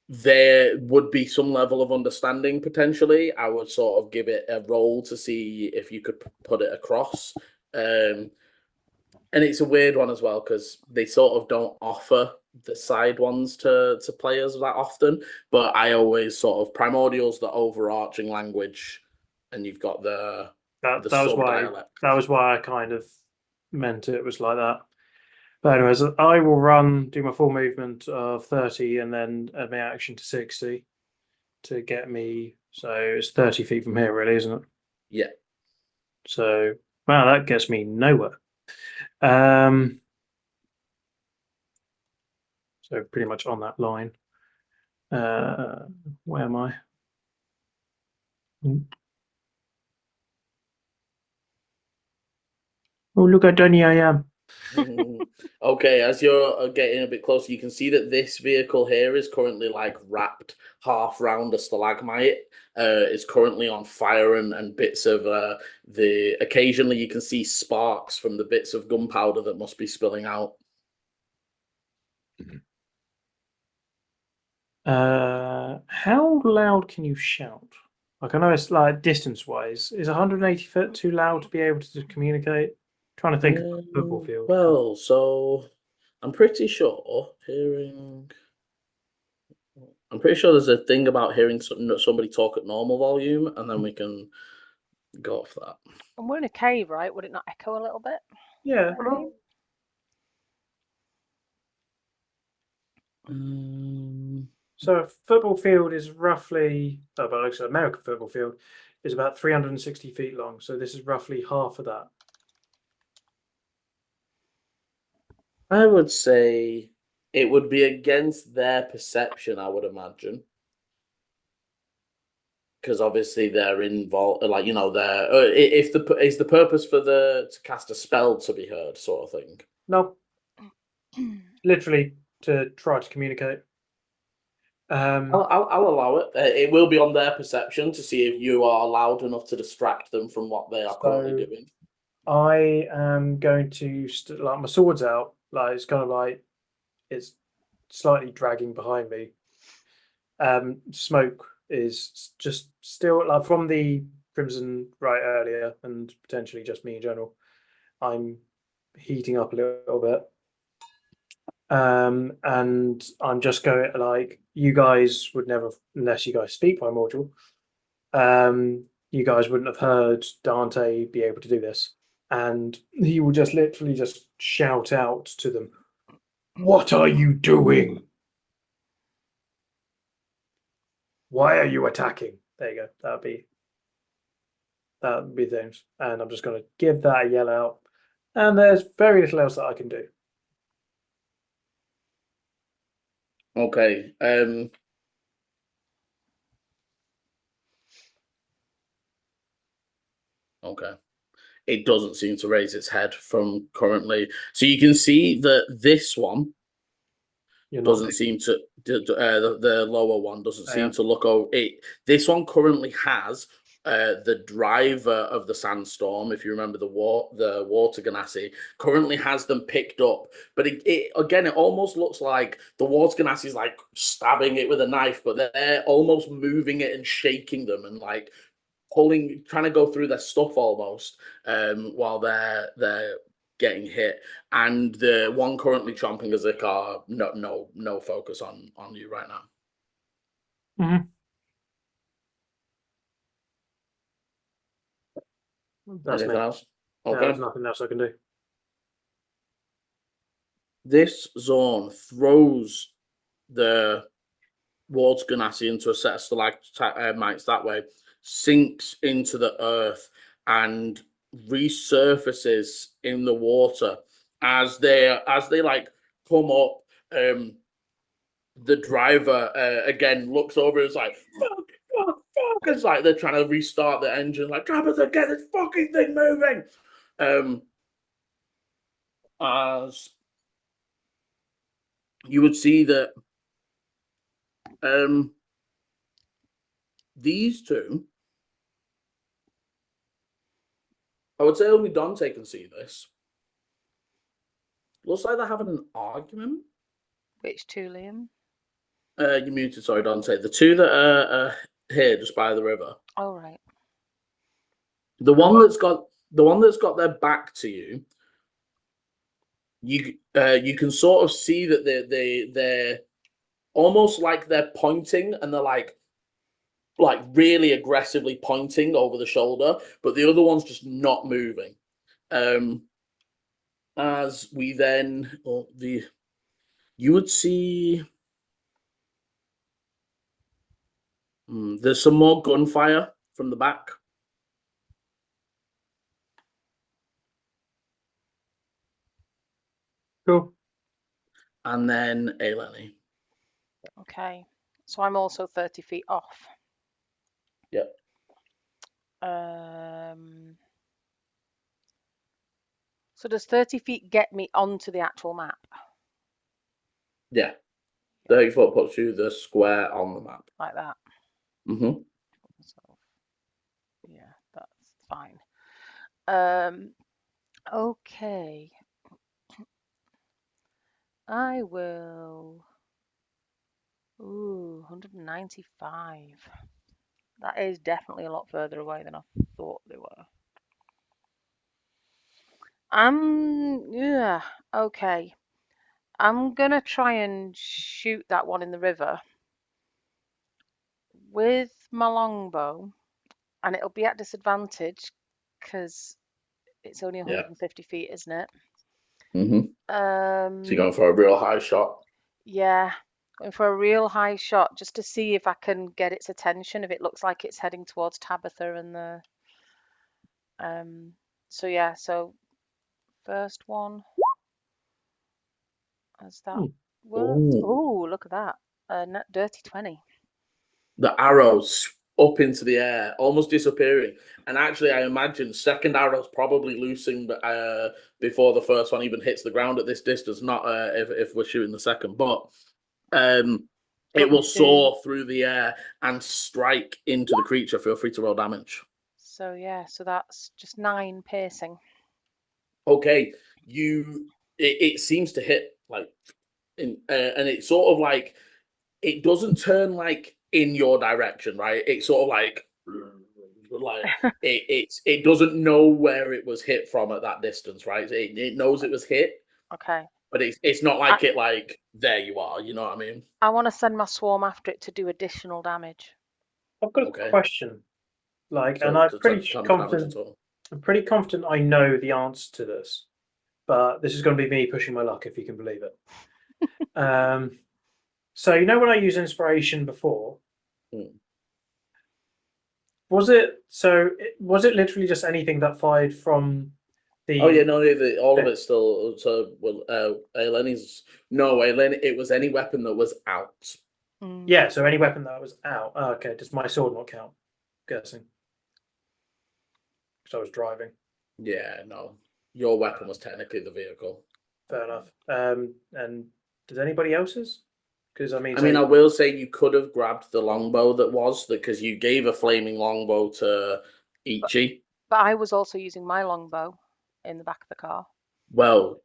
There would be some level of understanding potentially. I would sort of give it a roll to see if you could put it across. And it's a weird one as well because they sort of don't offer the side ones to players that often. But I always sort of primordial's the overarching language, and you've got the was why sub-dialect. that was why I kind of meant it was like that. But anyways, I will do my full movement of 30 and then add my action to 60 to get me. So it's 30 feet from here, really, isn't it? Yeah. So, wow, that gets me nowhere. So pretty much on that line. Where am I? Oh, look how tiny I am. Okay, as you're getting a bit closer, you can see that this vehicle here is currently like wrapped half round a stalagmite. It's currently on fire, and bits of occasionally you can see sparks from the bits of gunpowder that must be spilling out. How loud can you shout? Like, I know it's like distance wise. Is 180 foot too loud to be able to communicate? Trying to think of a football field. Well, so I'm pretty sure I'm pretty sure there's a thing about hearing somebody talk at normal volume, and then we can go off that. And we're in a cave, right? Would it not echo a little bit? Yeah. So a football field is roughly, but it looks like American football field is about 360 feet long. So this is roughly half of that. I would say it would be against their perception, I would imagine. Because obviously they're involved, like, you know, they're is the purpose for to cast a spell to be heard, sort of thing. No, literally to try to communicate. I'll allow it. It will be on their perception to see if you are loud enough to distract them from what they are currently doing. I am going to like my sword's out. Like it's kind of like it's slightly dragging behind me. Smoke is just still like from the Crimson right earlier, and potentially just me in general. I'm heating up a little bit. And I'm just going like, you guys would never, unless you guys speak primordial, you guys wouldn't have heard Dante be able to do this. And he will just literally just shout out to them, "What are you doing? Why are you attacking?" There you go. That would be things. And I'm just going to give that a yell out. And there's very little else that I can do. Okay. Okay. It doesn't seem to raise its head from currently. So you can see that this one doesn't seem to. The lower one doesn't seem to look over it. This one currently has the driver of the sandstorm, if you remember the water ganassi, currently has them picked up. But it almost looks like the water ganassi is like stabbing it with a knife, but they're almost moving it and shaking them and like trying to go through their stuff almost, while they're getting hit. And the one currently chomping as a car, no focus on you right now. Mm-hmm. That's Anything me. else? Okay. Okay. There's nothing else I can do. This zone throws the water ganassi into a set of stalagmites that way, sinks into the earth, and resurfaces in the water as they like come up. The driver again looks over and is like, fuck. It's like they're trying to restart the engine, like, Tabitha, get this fucking thing moving. As you would see that these two I would say only Dante can see this. Looks like they're having an argument. Which two, Liam? You muted, sorry, Dante. The two that are here just by the river. Oh, right. The one that's got their back to you. You can sort of see that they're almost like they're pointing, and they're like really aggressively pointing over the shoulder, but the other one's just not moving. As we then, you would see, there's some more gunfire from the back. Cool. And then Eleni. Okay. So I'm also 30 feet off. Yep. So does 30 feet get me onto the actual map? Yeah. 30 foot puts you the square on the map. Like that? Mm-hmm. So, yeah, that's fine. Okay. I will... Ooh, 195. That is definitely a lot further away than I thought they were. Yeah, okay. I'm gonna try and shoot that one in the river with my longbow, and it'll be at disadvantage because it's only 150 feet, isn't it? Mm-hmm. So you're going for a real high shot? Yeah, going for a real high shot just to see if I can get its attention, if it looks like it's heading towards Tabitha and the... So yeah, so first one, as that worked. Oh, look at that. Dirty 20. The arrows up into the air, almost disappearing. And actually, I imagine second arrow's probably loosing before the first one even hits the ground at this distance, not if we're shooting the second. But it will soar through the air and strike into the creature. Feel free to roll damage. So yeah, so that's just 9 piercing. Okay, it seems to hit and it's sort of like, it doesn't turn like in your direction, right? It's sort of like it doesn't know where it was hit from at that distance, right? It knows it was hit. Okay. But it's not like there you are, you know what I mean? I want to send my swarm after it to do additional damage. I've got a question. And I'm pretty confident I know the answer to this, but this is going to be me pushing my luck, if you can believe it. So you know when I used inspiration before, was it literally just anything that fired from the? Oh yeah, no, all of it's still. So Eleni's Eleni. It was any weapon that was out. Yeah, so any weapon that was out. Oh, okay, does my sword not count? I'm guessing. Because I was driving. Yeah, no. Your weapon was technically the vehicle. Fair enough. And does anybody else's? Because I will say you could have grabbed the longbow because you gave a flaming longbow to Ichi. But I was also using my longbow in the back of the car. Well,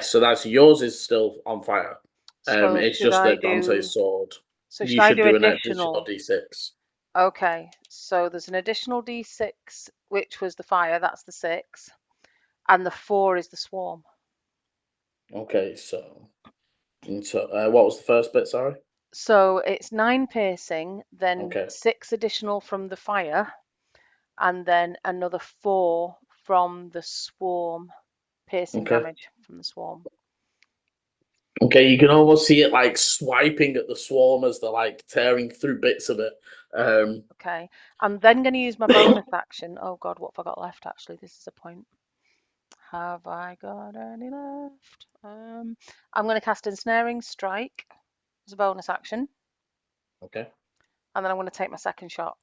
so that's yours is still on fire. So it's just that Dante's sword. So should I do an additional D6? Okay, so there's an additional D6, which was the fire. That's the 6, and the 4 is the swarm. Okay, so what was the first bit? Sorry. So it's 9 piercing, then 6 additional from the fire, and then another 4 from the swarm, piercing damage from the swarm. Okay, you can almost see it like swiping at the swarm as they're like tearing through bits of it. Okay, I'm then going to use my bonus action. Oh God, what have I got left? Actually, this is a point. Have I got any left? I'm going to cast Ensnaring Strike as a bonus action. Okay. And then I'm going to take my second shot.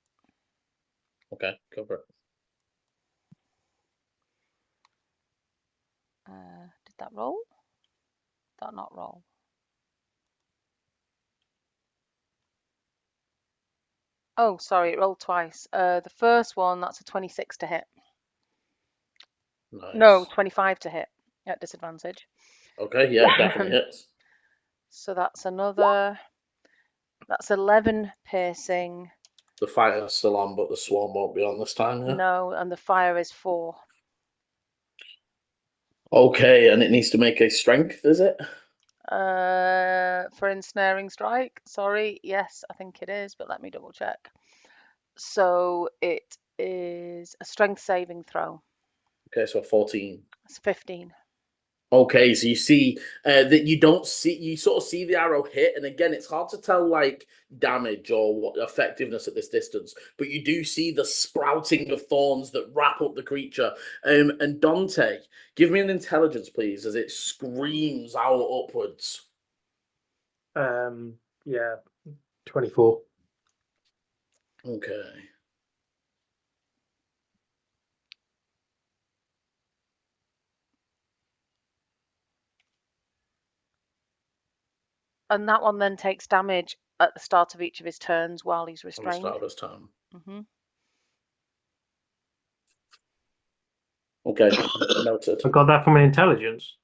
Okay, go for it. Did that roll? Did that not roll? Oh, sorry, it rolled twice. The first one, that's a 26 to hit. Nice. No, 25 to hit at disadvantage. Okay, yeah, definitely hits. So that's another. That's 11 piercing. The fire's still on, but the swarm won't be on this time, yeah? No, and the fire is 4. Okay, and it needs to make a strength, is it? For ensnaring strike. Sorry, yes, I think it is, but let me double check. So it is a strength saving throw. Okay, so 14. It's 15. Okay, so you see that you sort of see the arrow hit, and again, it's hard to tell like damage or what effectiveness at this distance, but you do see the sprouting of thorns that wrap up the creature. And Dante, give me an intelligence, please, as it screams out upwards. Yeah, 24. Okay. And that one then takes damage at the start of each of his turns while he's On the restrained. start of his turn. Mm-hmm. Okay, noted. I got that from an intelligence.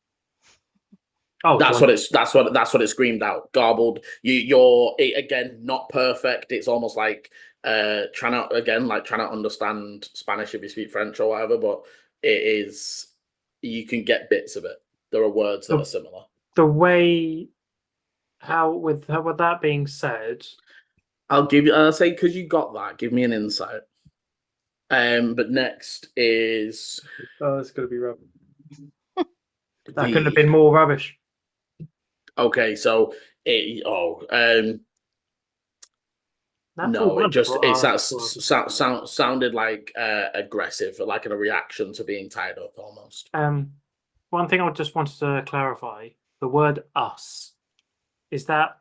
Oh, That's what it screamed out. Garbled. You're again not perfect. It's almost like trying to understand Spanish if you speak French or whatever, but it is you can get bits of it. There are words that are similar. The way with that being said, I'll say because you got that, give me an insight. But next is it's gonna be rubbish. That couldn't have been more rubbish. Okay, so no, it sounded like aggressive, like a reaction to being tied up almost. One thing I just wanted to clarify: the word "us" is that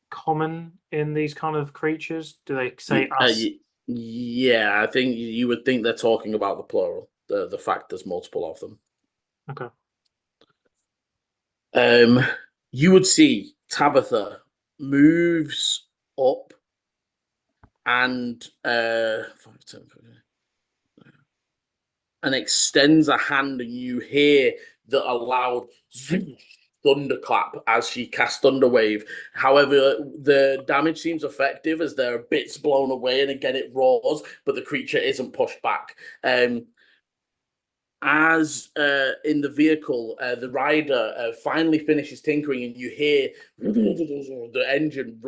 common in these kind of creatures? Do they say "us"? Yeah, I think you would think they're talking about the plural, the fact there's multiple of them. Okay. You would see Tabitha moves up and extends a hand, and you hear a loud thunderclap as she casts Thunderwave. However, the damage seems effective as there are bits blown away, and again it roars, but the creature isn't pushed back. As in the vehicle, the rider finally finishes tinkering, and you hear the engine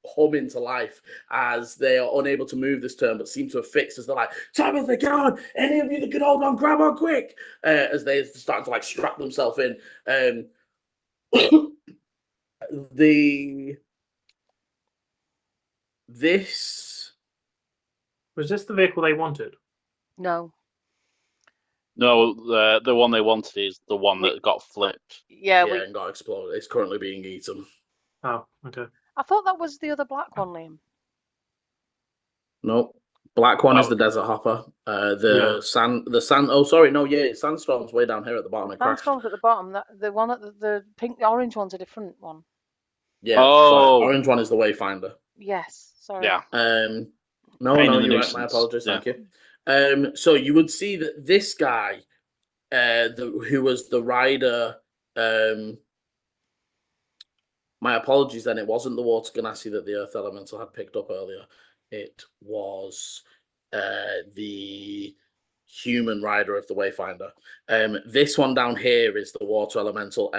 hum into life as they are unable to move this turn, but seem to have fixed as they're like, Tabitha, get on! Any of you that can hold on, grab on quick! As they start to like strap themselves in. This was this the vehicle they wanted? No. No, the one they wanted is the one that got flipped. Yeah, and got exploded. It's currently being eaten. Oh, okay. I thought that was the other black one, Liam. Nope. Black one is the desert hopper. Sandstorm's way down here at the bottom. Sandstorm's at the bottom. The one at the pink, the orange one's a different one. Yeah. Sorry. Orange one is the Wayfinder. Yes. Sorry. Yeah. No, you're right. My apologies. Thank you. So you would see that this guy, who was the rider. My apologies. Then it wasn't the water ganassi that the earth elemental had picked up earlier. It was the human rider of the Wayfinder. This one down here is the water elemental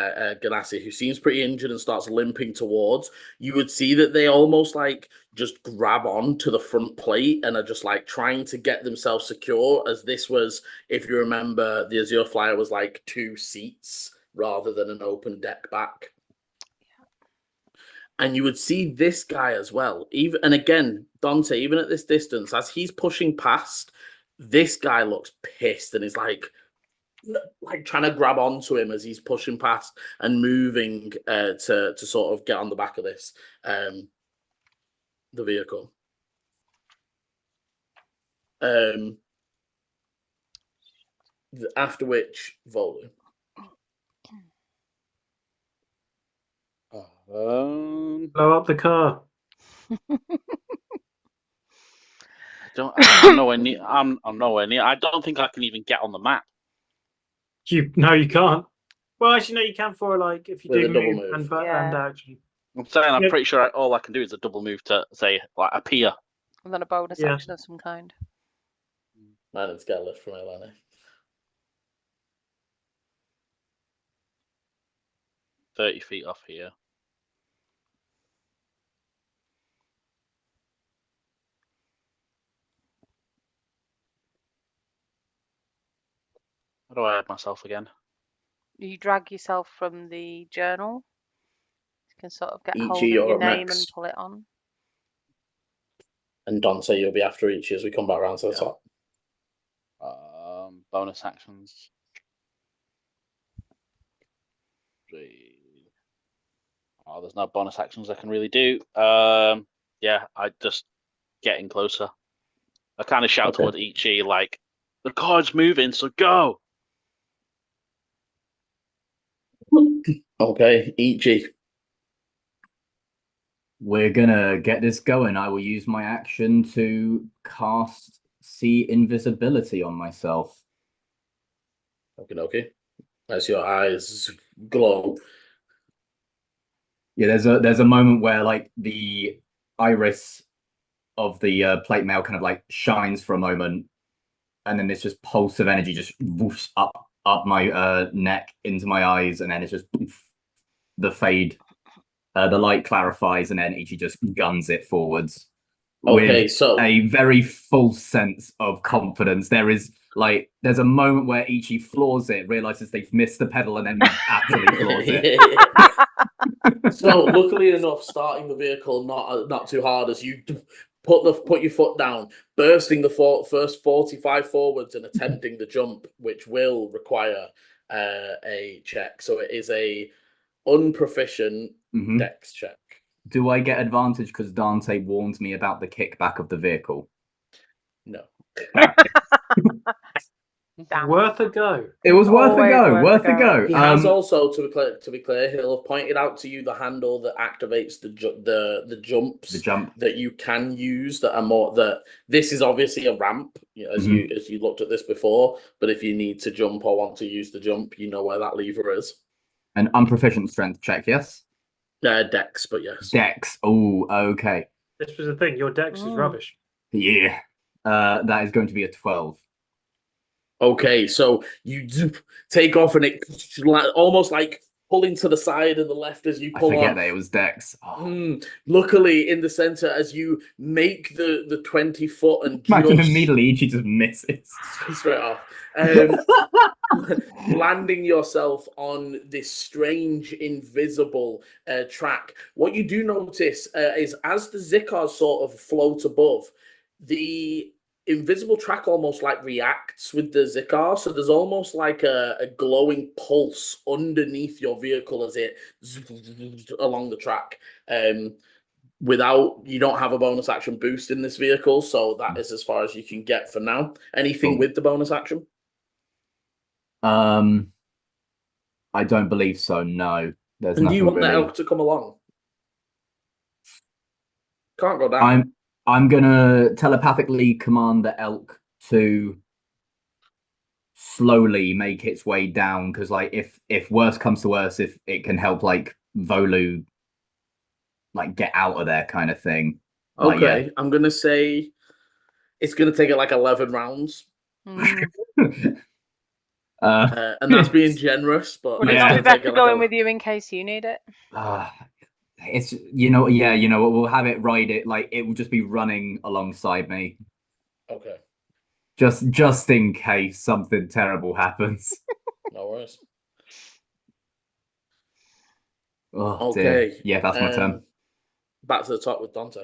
ganassi, who seems pretty injured and starts limping towards. You would see that they almost like just grab on to the front plate and are just like trying to get themselves secure, as this was, if you remember, the Azure Flyer was like 2 seats rather than an open deck back. And you would see this guy as well. And again, Dante, even at this distance, as he's pushing past, this guy looks pissed and is like trying to grab onto him as he's pushing past and moving to sort of get on the back of this the vehicle. After which, Volu. Blow up the car. I'm nowhere near. I'm nowhere near. I don't think I can even get on the map. No, you can't. Well, actually, no, you can for like if you With do a double move move. and actually. I'm saying I'm Yeah. pretty sure all I can do is a double move to say like appear. And then a bonus Yeah. action of some kind. I need to get a lift from Eleni. 30 feet off here. How do I add myself again? You drag yourself from the journal. You can sort of get Ichi, hold of you're your up name next. and pull it on. And Dante, you'll be after Ichi as we come back around to the top. Bonus actions. Oh, there's no bonus actions I can really do. Yeah, I just getting closer. I kind of shout toward Ichi like, the card's moving, so go. Okay, Ichi. We're gonna get this going. I will use my action to cast see invisibility on myself. Okay. As your eyes glow. Yeah, there's a moment where like the iris of the plate mail kind of like shines for a moment, and then this just pulse of energy just whoofs up my neck into my eyes, and then it's just poof, the fade. The light clarifies, and then Ichi just guns it forwards. Okay, with so a very full sense of confidence. There's a moment where Ichi floors it, realizes they've missed the pedal, and then actually floors it. So luckily enough, starting the vehicle not too hard as you put your foot down, bursting the first 45 forwards and attempting the jump, which will require a check. So it is a unproficient dex check. Do I get advantage because Dante warned me about the kickback of the vehicle? No. Worth a go. It was worth a Always go. worth Worth a a go. He has also, to be clear, he'll have pointed out to you the handle that activates the jumps. The jump that you can use that are more that this is obviously a ramp, as you looked at this before. But if you need to jump or want to use the jump, you know where that lever is. An unproficient strength check, yes. Dex, but yes. Dex. Oh, okay. This was the thing. Your dex is rubbish. Yeah. That is going to be a 12. Okay, so you take off and it almost like pulling to the side and the left as you pull on. I forget that it was Dex. Luckily, in the center, as you make the 20 foot and imagine immediately she just misses straight off, landing yourself on this strange invisible track. What you do notice is as the Zikars sort of float above, the invisible track almost like reacts with the Zikar, so there's almost like a glowing pulse underneath your vehicle as it along the track. You don't have a bonus action boost in this vehicle, so that is as far as you can get for now. Anything with the bonus action? I don't believe so. No, there's nothing. Do you want really. the elk to come along? Can't go down. I'm gonna telepathically command the elk to slowly make its way down, because like if worse comes to worse, if it can help like Volu like get out of there kind of thing. Okay, I'm gonna say it's gonna take it like 11 rounds. And that's being generous, but would it not be better going with you in case you need it? It's we'll have it ride it, like it will just be running alongside me. Okay. Just in case something terrible happens. No worries. Oh, okay. Dear. Yeah, that's my turn. Back to the top with Dante.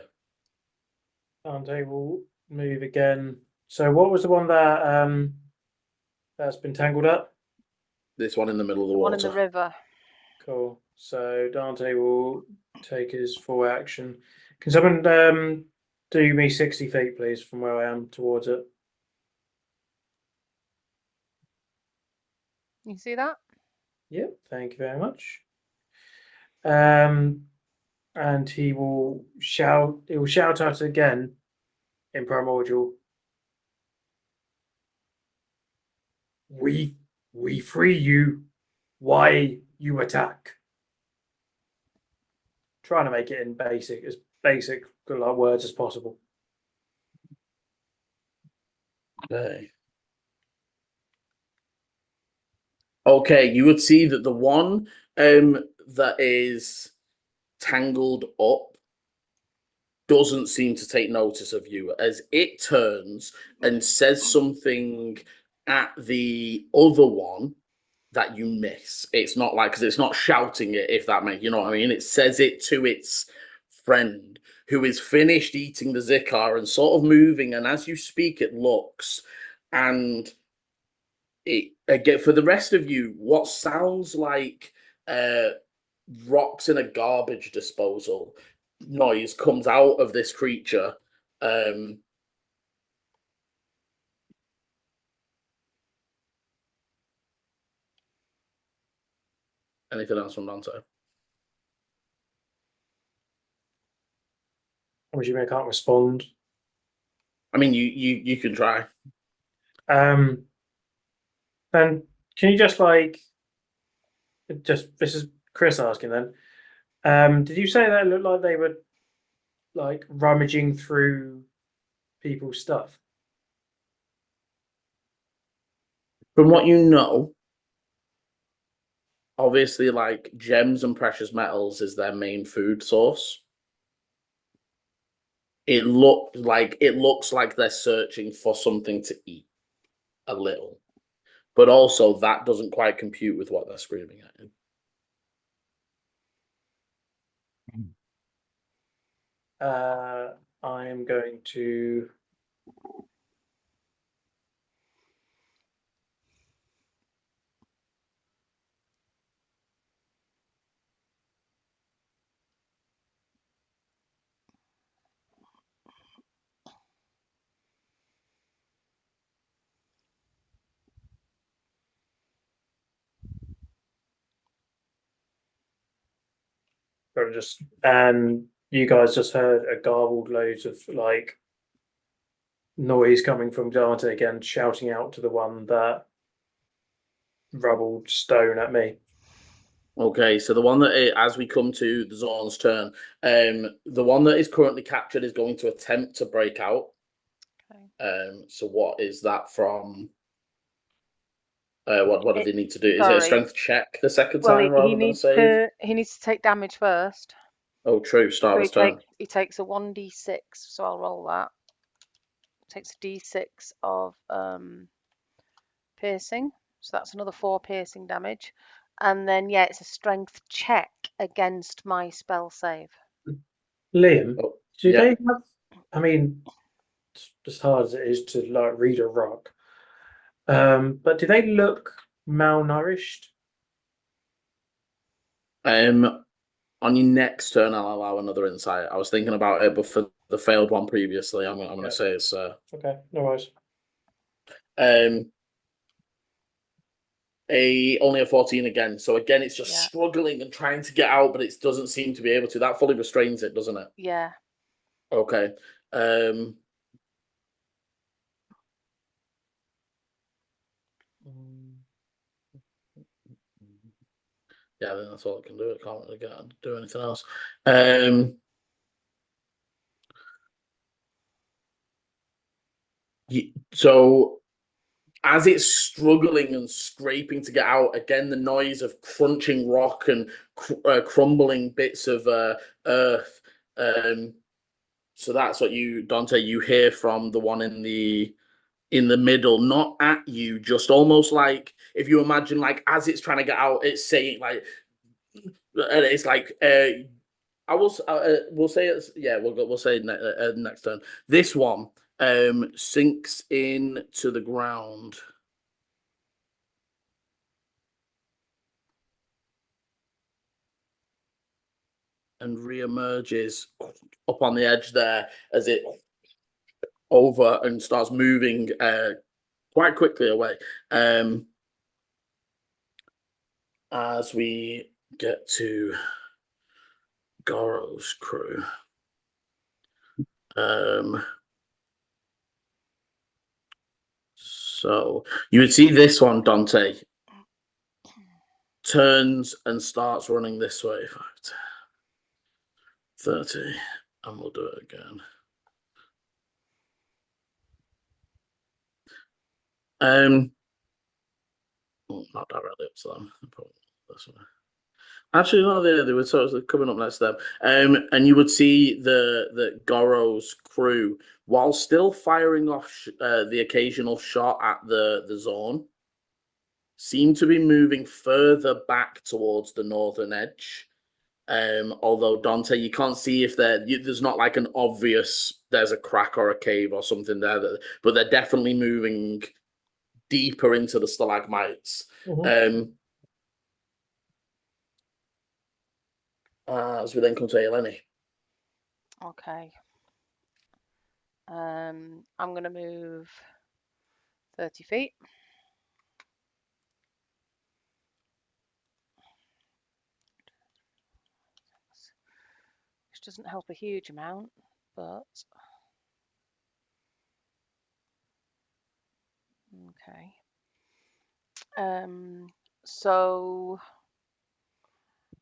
Dante will move again. So what was the one that that's been tangled up? This one in the middle of the water. One in the river. Cool. So Dante will take his full action. Can someone do me 60 feet, please, from where I am towards it? You see that? Yep. Thank you very much. And he will shout. He will shout out again in primordial. We We free you. Why you attack? Trying to make it in basic like words as possible. Okay. Okay, you would see that the one that is tangled up doesn't seem to take notice of you as it turns and says something at the other one that you miss. It's not like, because it's not shouting it, if that makes, you know what I mean? It says it to its friend who is finished eating the zikar and sort of moving, and as you speak it looks, and it again, for the rest of you, what sounds like rocks in a garbage disposal noise comes out of this creature. Anything else from Dante? I'm assuming I can't respond. I mean, you can try. And can you just this is Chris asking then. Did you say that it looked like they were like rummaging through people's stuff? From what you know, obviously, like gems and precious metals is their main food source. It looks like they're searching for something to eat a little, but also that doesn't quite compute with what they're screaming at him. I'm going to and you guys just heard a garbled loads of like noise coming from Dante again, shouting out to the one that rubbled stone at me. Okay, so the one that, as we come to the Xorn's turn, the one that is currently captured is going to attempt to break out. Okay. So what is that from? What does he need to do? Is it a strength check the second time rather than a save? He needs to take damage first. Oh, true. Start his turn. He takes a 1d6, so I'll roll that. Takes a d6 of piercing, so that's another 4 piercing damage. And then, yeah, it's a strength check against my spell save. Liam, do they have, I mean, as hard as it is to like read a rock, but do they look malnourished? On your next turn, I'll allow another insight. I was thinking about it, but for the failed one previously, I'm going to say it's okay. No worries. Only a 14 again. So again, it's just struggling and trying to get out, but it doesn't seem to be able to. That fully restrains it, doesn't it? Yeah. Okay. Yeah, I think that's all it can do. It can't really do anything else. So as it's struggling and scraping to get out, again, the noise of crunching rock and crumbling bits of earth. So that's what Dante, you hear from the one in the middle, not at you, just almost like if you imagine, like as it's trying to get out, it's saying like, and it's like, we'll say it's we'll say next turn. This one sinks into the ground. And reemerges up on the edge there as it over and starts moving quite quickly away. As we get to Goro's crew. So you would see this one, Dante, turns and starts running this way. 5, 10, 30, and we'll do it again. Not directly up to them. Probably this way. Actually, no, they were sort of coming up next to them. And you would see the Goro's crew, while still firing off the occasional shot at the Xorn, seem to be moving further back towards the northern edge. Although Dante, you can't see if there's not like an obvious there's a crack or a cave or something there, but they're definitely moving deeper into the stalagmites. As we then come to Eleni. Okay. I'm going to move 30 feet. Which doesn't help a huge amount, but... Okay. So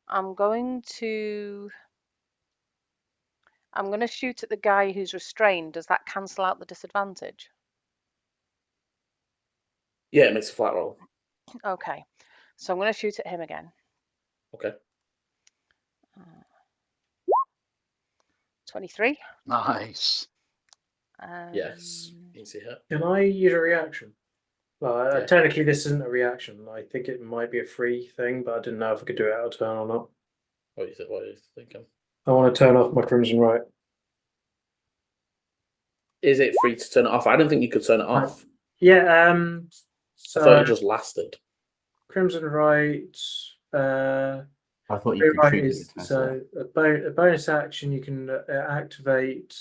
I'm going to shoot at the guy who's restrained. Does that cancel out the disadvantage? Yeah, it makes a flat roll. Okay. So I'm going to shoot at him again. Okay. 23. Nice. Yes. Easy hit. Can I use a reaction? Well, Yeah. technically this isn't a reaction. I think it might be a free thing, but I didn't know if I could do it out of turn or not. What are you thinking? I want to turn off my Crimson Right. Is it free to turn it off? I don't think you could turn it off. Yeah, so I thought it just lasted. Crimson Right, I thought you could shoot is, it. so a bonus action you can activate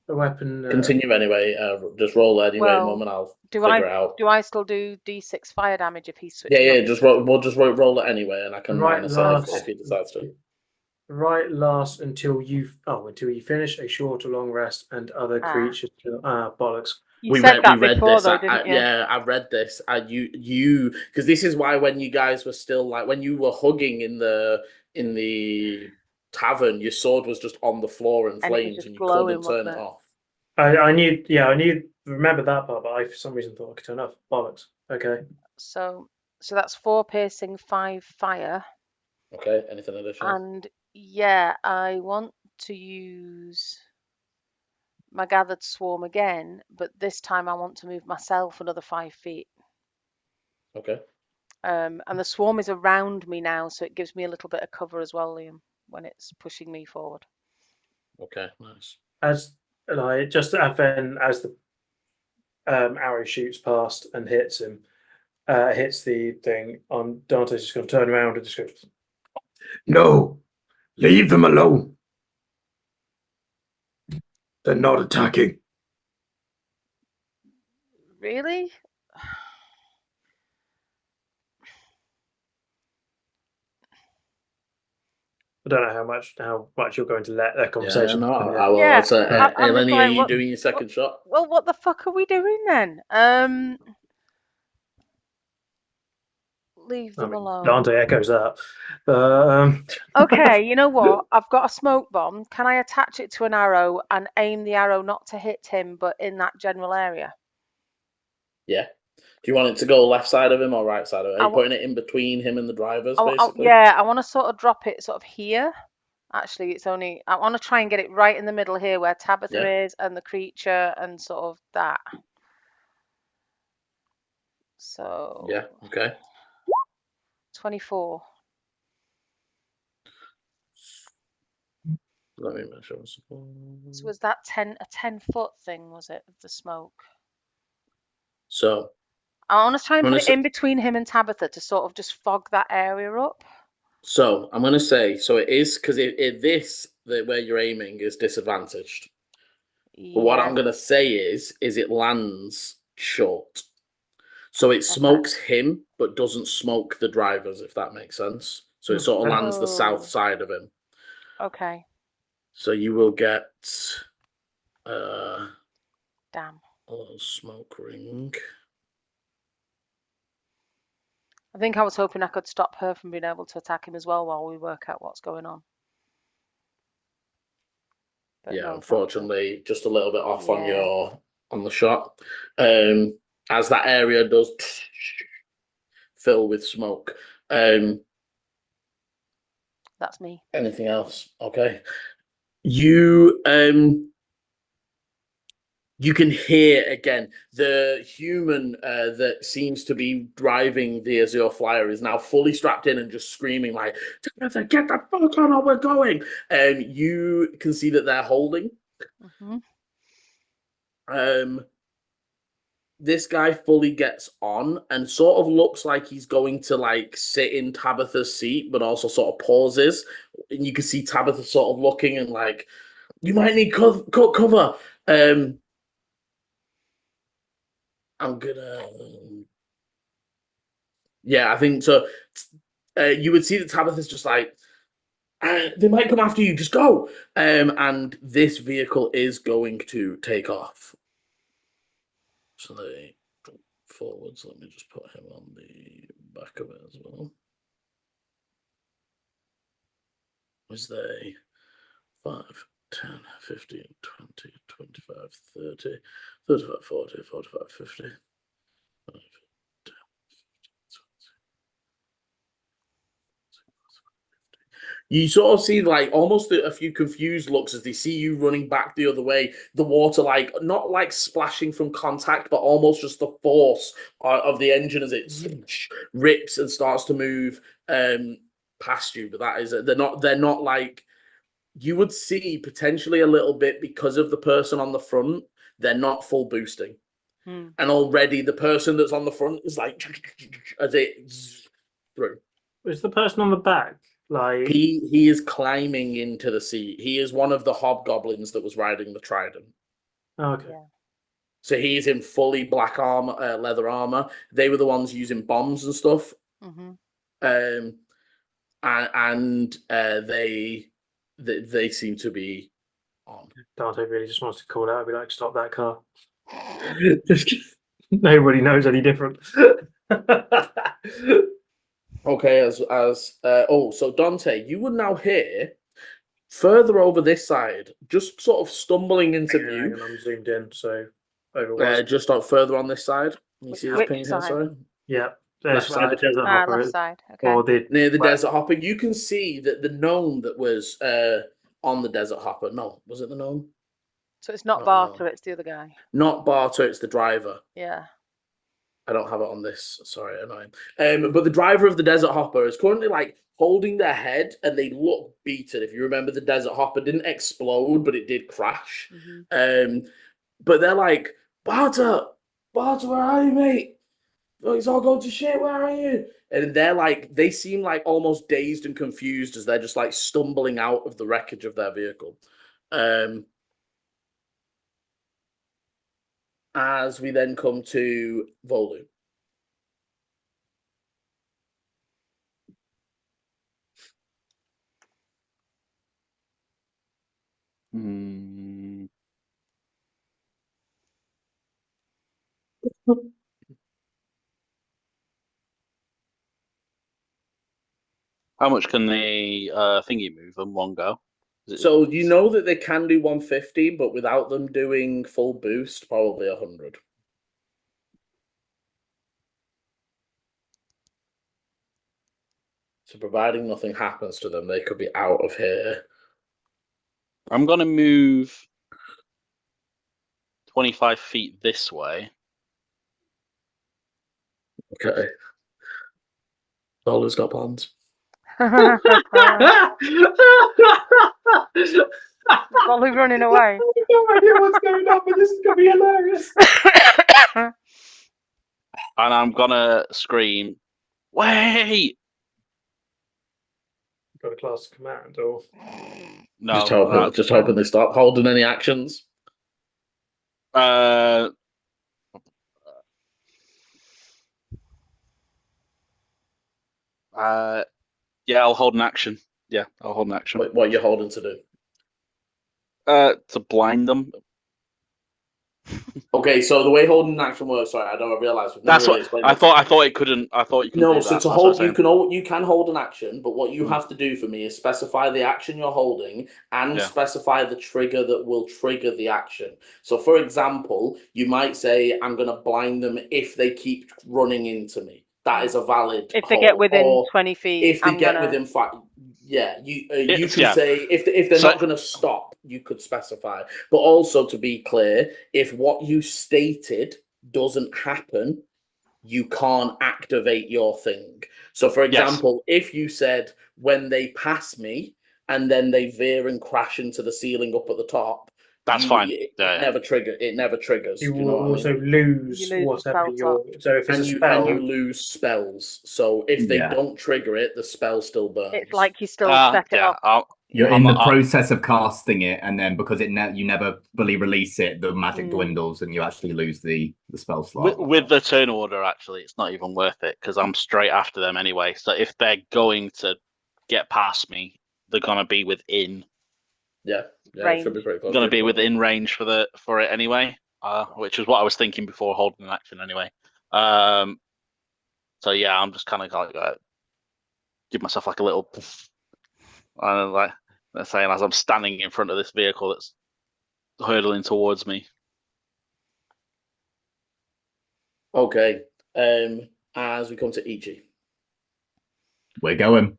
a weapon. Continue anyway. Just roll anyway, Mum, and I'll figure it out. Do I still do D6 fire damage if he's switching? Yeah. Just roll. We'll just roll it anyway, and I can minus it if he decides to. Right last until you finish a short or long rest and other creatures. Bollocks. You said that before, this. though, didn't you? Yeah, I read this. You because this is why when you guys were still like when you were hugging in the tavern, your sword was just on the floor in flames, and you couldn't turn it off. I knew. Remember that part, but I for some reason thought I could turn off. Bollocks. Okay. So that's 4 piercing, 5 fire. Okay. Anything additional? And yeah, I want to use my gathered swarm again, but this time I want to move myself another 5 feet. Okay. And the swarm is around me now, so it gives me a little bit of cover as well, Liam, when it's pushing me forward. Okay, nice. As the arrow shoots past and hits him, hits the thing, Dante's just going to turn around and just go, "No, leave them alone. They're not attacking." Really? I don't know how much you're going to let that conversation. Yeah, no, I will. Yeah, Eleni, are you doing your second shot? Well, what the fuck are we doing then? Leave them alone. Dante echoes that. Okay, you know what? I've got a smoke bomb. Can I attach it to an arrow and aim the arrow not to hit him, but in that general area? Yeah. Do you want it to go left side of him or right side of him? Are you putting it in between him and the drivers, basically? Yeah, I want to sort of drop it sort of here. Actually, I want to try and get it right in the middle here where Tabitha is and the creature and sort of that. So... Yeah, okay. 24. Let me measure. So was that a 10-foot thing, was it, of the smoke? So I want to try and put it in between him and Tabitha to sort of just fog that area up. So I'm going to say, so it is, because where you're aiming is disadvantaged. Yeah. But what I'm going to say is it lands short. So it smokes him, but doesn't smoke the drivers, if that makes sense. So it sort of lands the south side of him. Okay. So you will get damn. A little smoke ring. I think I was hoping I could stop her from being able to attack him as well while we work out what's going on. But yeah, no, unfortunately, just a little bit off Yeah. on the shot. As that area does fill with smoke. That's me. Anything else? Okay. You can hear again the human that seems to be driving the Azure Flyer is now fully strapped in and just screaming like, "Get the fuck on, or we're going!" And you can see that they're holding. This guy fully gets on and sort of looks like he's going to like sit in Tabitha's seat, but also sort of pauses. And you can see Tabitha sort of looking and like, "You might need cover." I'm gonna. Yeah, I think so. You would see that Tabitha's just like, they might come after you. Just go. And this vehicle is going to take off. So they jump forwards. Let me just put him on the back of it as well. Was they 5, 10, 15, 20, 25, 30, 35, 40, 45, 50. 5, 10, 15, 20. You sort of see like almost a few confused looks as they see you running back the other way. The water like not like splashing from contact, but almost just the force of the engine as it rips and starts to move past you. But that is they're not like you would see potentially a little bit because of the person on the front. They're not full boosting. And already the person that's on the front is like as it through. Is the person on the back like he is climbing into the seat? He is one of the hobgoblins that was riding the trident. Oh, okay. Yeah. So he's in fully black armor, leather armor. They were the ones using bombs and stuff. And they seem to be on. Dante really just wants to call out and be like, "Stop that car." Nobody knows any different. Okay, so Dante, you would now hear further over this side, just sort of stumbling into view. And I'm zoomed in, so just further on this side. You see this ping here, side? sorry? Yeah, Left side. The desert hopper Left is, side. Okay. or near the desert hopper. You can see that the gnome that was on the desert hopper. No, was it the gnome? So it's not Barter, it's the other guy. Not Barter, it's the driver. Yeah. I don't have it on this. Sorry, annoying. But the driver of the desert hopper is currently like holding their head, and they look beaten. If you remember, the desert hopper didn't explode, but it did crash. But they're like, Barter, where are you, mate? It's all going to shit. Where are you? And they're like, they seem like almost dazed and confused as they're just like stumbling out of the wreckage of their vehicle. As we then come to Volu. How much can the thingy move in one go? So you know that they can do 150, but without them doing full boost, probably 100. So providing nothing happens to them, they could be out of here. I'm going to move 25 feet this way. Okay. Dollar's got plans. Probably running away. I have no idea what's going on, but this is going to be hilarious. And I'm going to scream, "Wait!" Got a class command, or No. Just hoping they stop holding any actions. Yeah, I'll hold an action. Yeah, I'll hold an action. What are you holding to do? To blind them. Okay, so the way holding an action works, sorry, I don't realize we've never That's really what explained I this. thought. I thought it couldn't. I thought you couldn't No, do so that. to That's what hold, I'm saying. you can hold an action, but what you have to do for me is specify the action you're holding and Yeah. specify the trigger that will trigger the action. So, for example, you might say, "I'm going to blind them if they keep running into me." That is a valid If they hold. get within Or 20 feet, if they I'm get gonna. within 5, yeah, you It's can say if they're So not going to stop, you could specify. But also to be clear, if what you stated doesn't happen, you can't activate your thing. So, for yes, example, if you said when they pass me and then they veer and crash into the ceiling up at the top, that's fine. it Yeah. never triggers. It never triggers. You Do you will know what I also mean? lose You lose the whatever spell your. So if it's a And you spell, lose spells. So if they Yeah. don't trigger it, the spell still burns. It's like you still set it Yeah. off. You're I'm in the not- process of casting it, and then because you never fully release it, the magic Mm. dwindles, and you actually lose the spell slot. with the turn order, actually, it's not even worth it because I'm straight after them anyway. So if they're going to get past me, they're gonna be within. Yeah, it should be Range. pretty close. Gonna be within range for it anyway. Which is what I was thinking before holding an action anyway. So yeah, I'm just kind of like give myself like a little, like they're saying as I'm standing in front of this vehicle that's hurtling towards me. Okay. As we come to Ichi. We're going.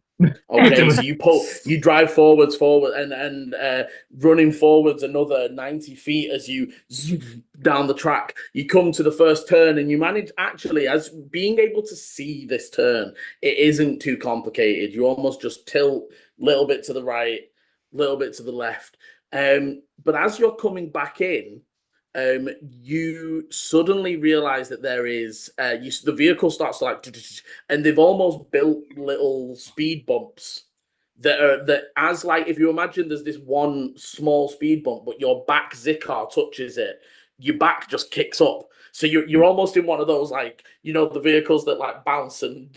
Okay, so you drive forward, and running forwards another 90 feet as you zoom down the track. You come to the first turn, and you manage actually, as being able to see this turn, it isn't too complicated. You almost just tilt a little bit to the right, a little bit to the left. But as you're coming back in, you suddenly realize that there is the vehicle starts to like, and they've almost built little speed bumps that as like if you imagine there's this one small speed bump, but your back Zikar touches it, your back just kicks up. So you're almost in one of those like the vehicles that like bounce and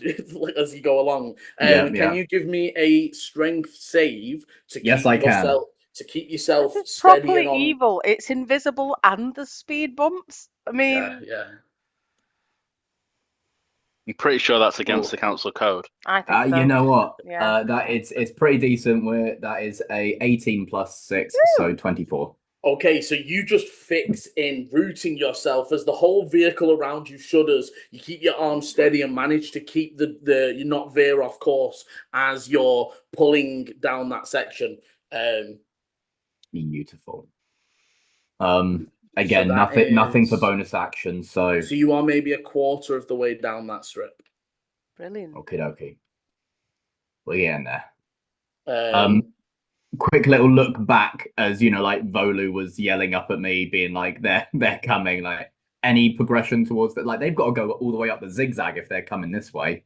as you go along. Can you give me a strength save to Yes, keep I can. yourself to keep yourself It's steady properly and on? evil. It's invisible and the speed bumps. I mean, Yeah. I'm pretty sure that's against the council code. I think so. You know what? Yeah. It's pretty decent. That is a 18 plus 6, so 24. Okay, so you just fix in rooting yourself as the whole vehicle around you shudders. You keep your arms steady and manage to keep you not veer off course as you're pulling down that section. Beautiful. Again, So that nothing for is- bonus action. So you are maybe a quarter of the way down that strip. Brilliant. okay. We're getting there. Um, Quick little look back as like Volu was yelling up at me, being like, they're coming. Like any progression towards that, like they've got to go all the way up the zigzag if they're coming this way.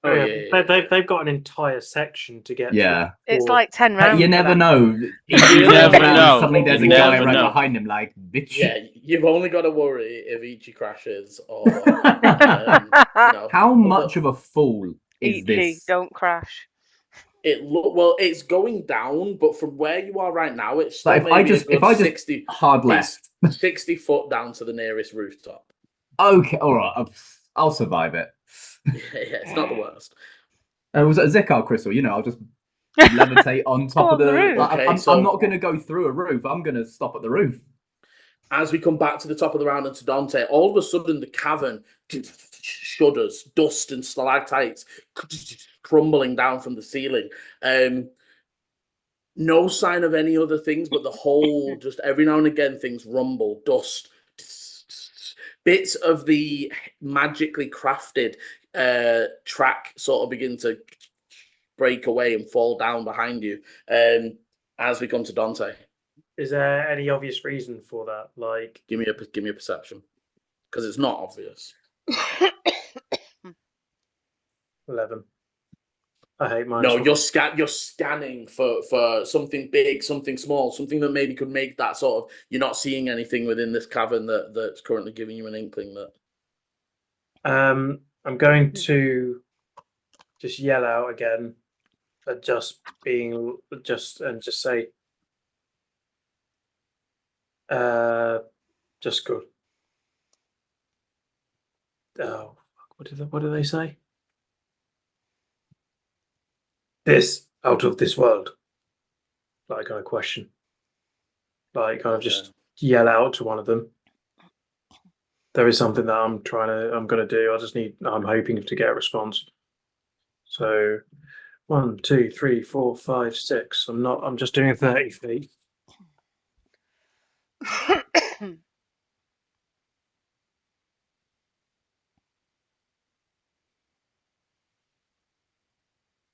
Oh, yeah. They've got an entire section to get. Yeah. It's like 10 rounds. You for never them. know. You never know. Suddenly there's You a guy never right know. behind him, like, bitch. Yeah, you've only got to worry if Ichi crashes or How much of a fool is Ichi, this? don't crash. It's going down, but from where you are right now, it's still Like if I just 60 hard left, 60 foot down to the nearest rooftop. Okay, all right, I'll survive it. Yeah, it's not the worst. And it was a Zikar crystal, I'll just levitate on top of the roof. like, Okay, I'm not going to go through a roof. I'm going to stop at the roof. As we come back to the top of the round and to Dante, all of a sudden the cavern shudders, dust and stalactites crumbling down from the ceiling. No sign of any other things, but the whole, just every now and again, things rumble, dust. Bits of the magically crafted track sort of begin to break away and fall down behind you as we come to Dante. Is there any obvious reason for that? Like, give me a perception, because it's not obvious. 11. I hate mine. No, you're scanning for something big, something small, something that maybe could make that sort of. You're not seeing anything within this cavern that's currently giving you an inkling that. I'm going to just yell out again, and just say, just good. Oh, what do they say? This out of this world. Like kind of question. Like kind of just yell out to one of them. There is something that I'm gonna do. I'm hoping to get a response. So 1, 2, 3, 4, 5, 6. I'm just doing 30 feet.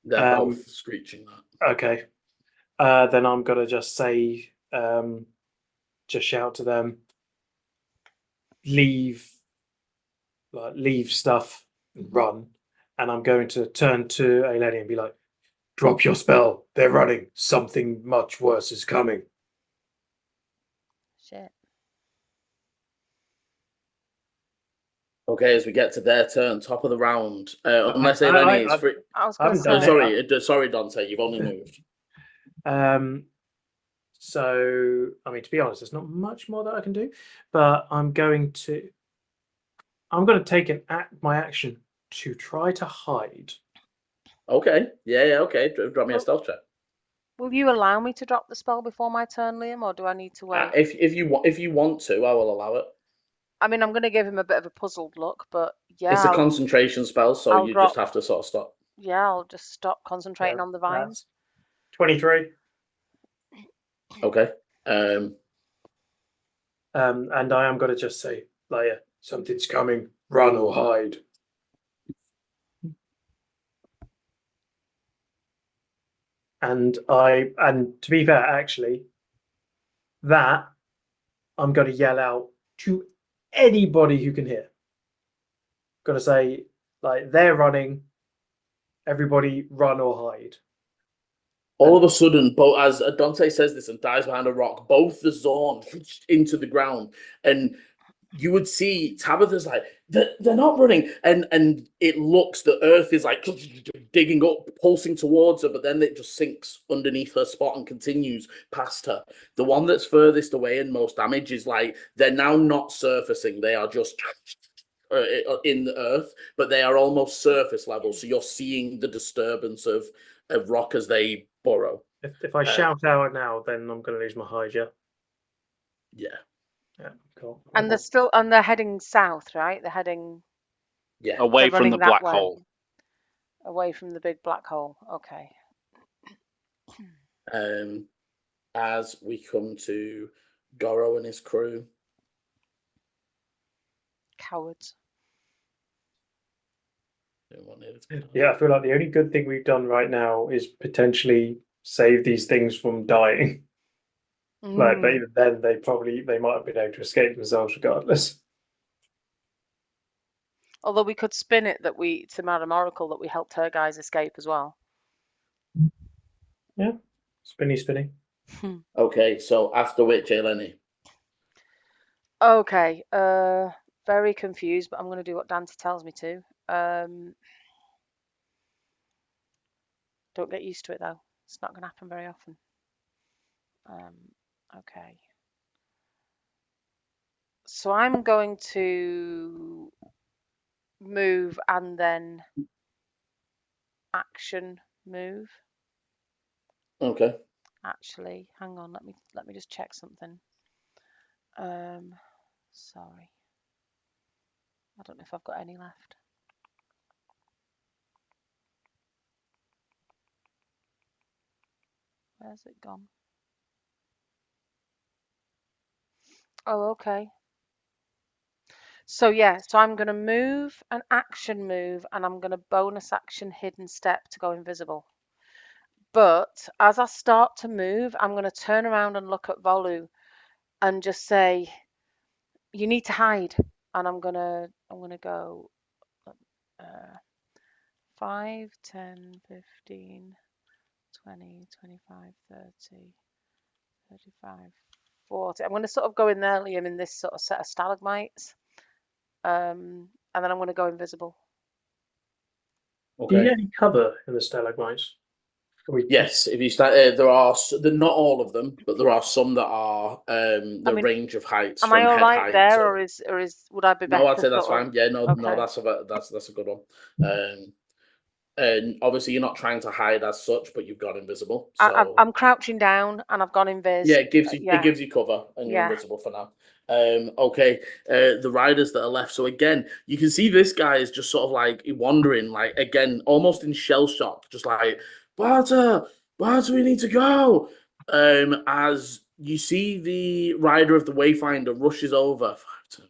They're both screeching that. Okay. Then I'm gonna just say, just shout to them, leave stuff and run. And I'm going to turn to Eleni and be like, drop your spell. They're running. Something much worse is coming. Shit. Okay, as we get to their turn, top of the round, unless Eleni is free. I was going to say. Sorry, Dante, you've only moved. So, I mean, to be honest, there's not much more that I can do, but I'm going to take my action to try to hide. Okay. Yeah. Okay. Drop me a stealth check. Will you allow me to drop the spell before my turn, Liam, or do I need to wait? If you want to, I will allow it. I mean, I'm going to give him a bit of a puzzled look, but yeah. It's a concentration spell, so you just have to sort of stop. Yeah, I'll just stop concentrating on the vines. 23. Okay. And I am going to just say, Leia, something's coming. Run or hide. And to be fair, actually, that I'm going to yell out to anybody who can hear. Got to say, like, they're running. Everybody run or hide. All of a sudden, as Dante says this and dies behind a rock, both the Xorn into the ground, and you would see Tabitha's like, they're not running, and it looks, the earth is like digging up, pulsing towards her, but then it just sinks underneath her spot and continues past her. The one that's furthest away and most damage is like, they're now not surfacing, they are just in the earth, but they are almost surface level, so you're seeing the disturbance of rock as they burrow. If I shout out now, then I'm going to lose my hide, yeah? Yeah, cool. And they're heading south, right? They're heading away from the black hole. Away from the big black hole. Okay. As we come to Goro and his crew. Cowards. Yeah, I feel like the only good thing we've done right now is potentially save these things from dying. Like, but even then, they might have been able to escape themselves regardless. Although we could spin it that it's a Madam Oracle that we helped her guys escape as well. Yeah, spinny. Okay, so after which, Eleni? Okay, very confused, but I'm going to do what Dante tells me to. Don't get used to it though. It's not going to happen very often. Okay. So I'm going to move and then action move. Okay. Actually, hang on, let me just check something. Sorry. I don't know if I've got any left. Where's it gone? Oh, okay. So yeah, so I'm going to move an action move and I'm going to bonus action hidden step to go invisible. But as I start to move, I'm going to turn around and look at Volu and just say, you need to hide. And I'm going to go 5, 10, 15, 20, 25, 30, 35, 40. I'm going to sort of go in there, Liam, in this sort of set of stalagmites. And then I'm going to go invisible. Okay. Do you get any cover in the stalagmites? Yes, if you start, they're not all of them, but there are some that are the range of heights. Am from I all head right height there, to... or would I be better? No, I'd say that's fine. Yeah, no, Okay. that's a good one. And obviously you're not trying to hide as such, but you've got invisible. So I'm crouching down and I've gone invis. yeah, it gives you cover, and you're invisible for now. Okay, the riders that are left. So again, you can see this guy is just sort of like wandering, like again, almost in shell shock, just like Barter, we need to go. As you see the rider of the Wayfinder rushes over, 5, 10,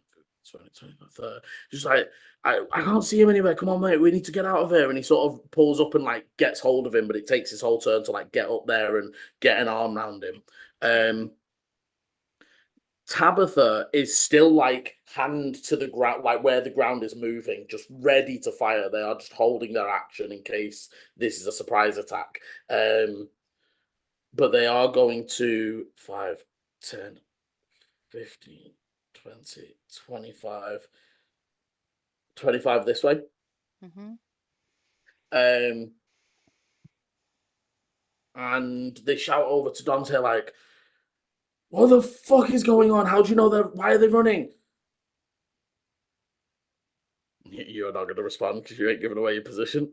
20, 25, 30, just like I can't see him anywhere. Come on, mate, we need to get out of here. And he sort of pulls up and like gets hold of him, but it takes his whole turn to like get up there and get an arm around him. Tabitha is still like hand to the ground, like where the ground is moving, just ready to fire. They are just holding their action in case this is a surprise attack. But they are going to 5, 10, 15, 20, 25, 25 this way. And they shout over to Dante like, what the fuck is going on? How do you know why are they running? You're not going to respond because you ain't giving away your position.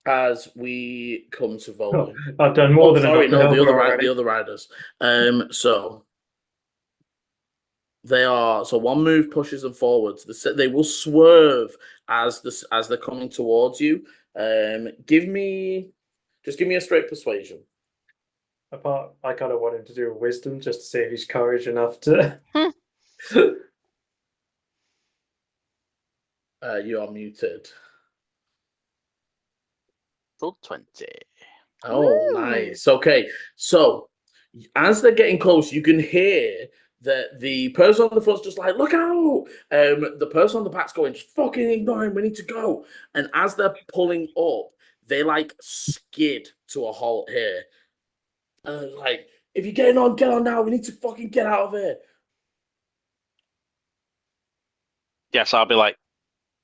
As we come to Volin. I've done more than the other riders. So they are, so one move pushes them forwards. They will swerve as they're coming towards you. Give me a straight persuasion. Apart, I kind of want him to do a wisdom just to see if he's courage enough to. You are muted. Full 20. Oh, nice. Okay, so as they're getting close, you can hear that the person on the front's just like, look out! The person on the back's going, just fucking ignore him, we need to go. And as they're pulling up, they like skid to a halt here. Like, if you're getting on, get on now. We need to fucking get out of here. Yes, I'll be like,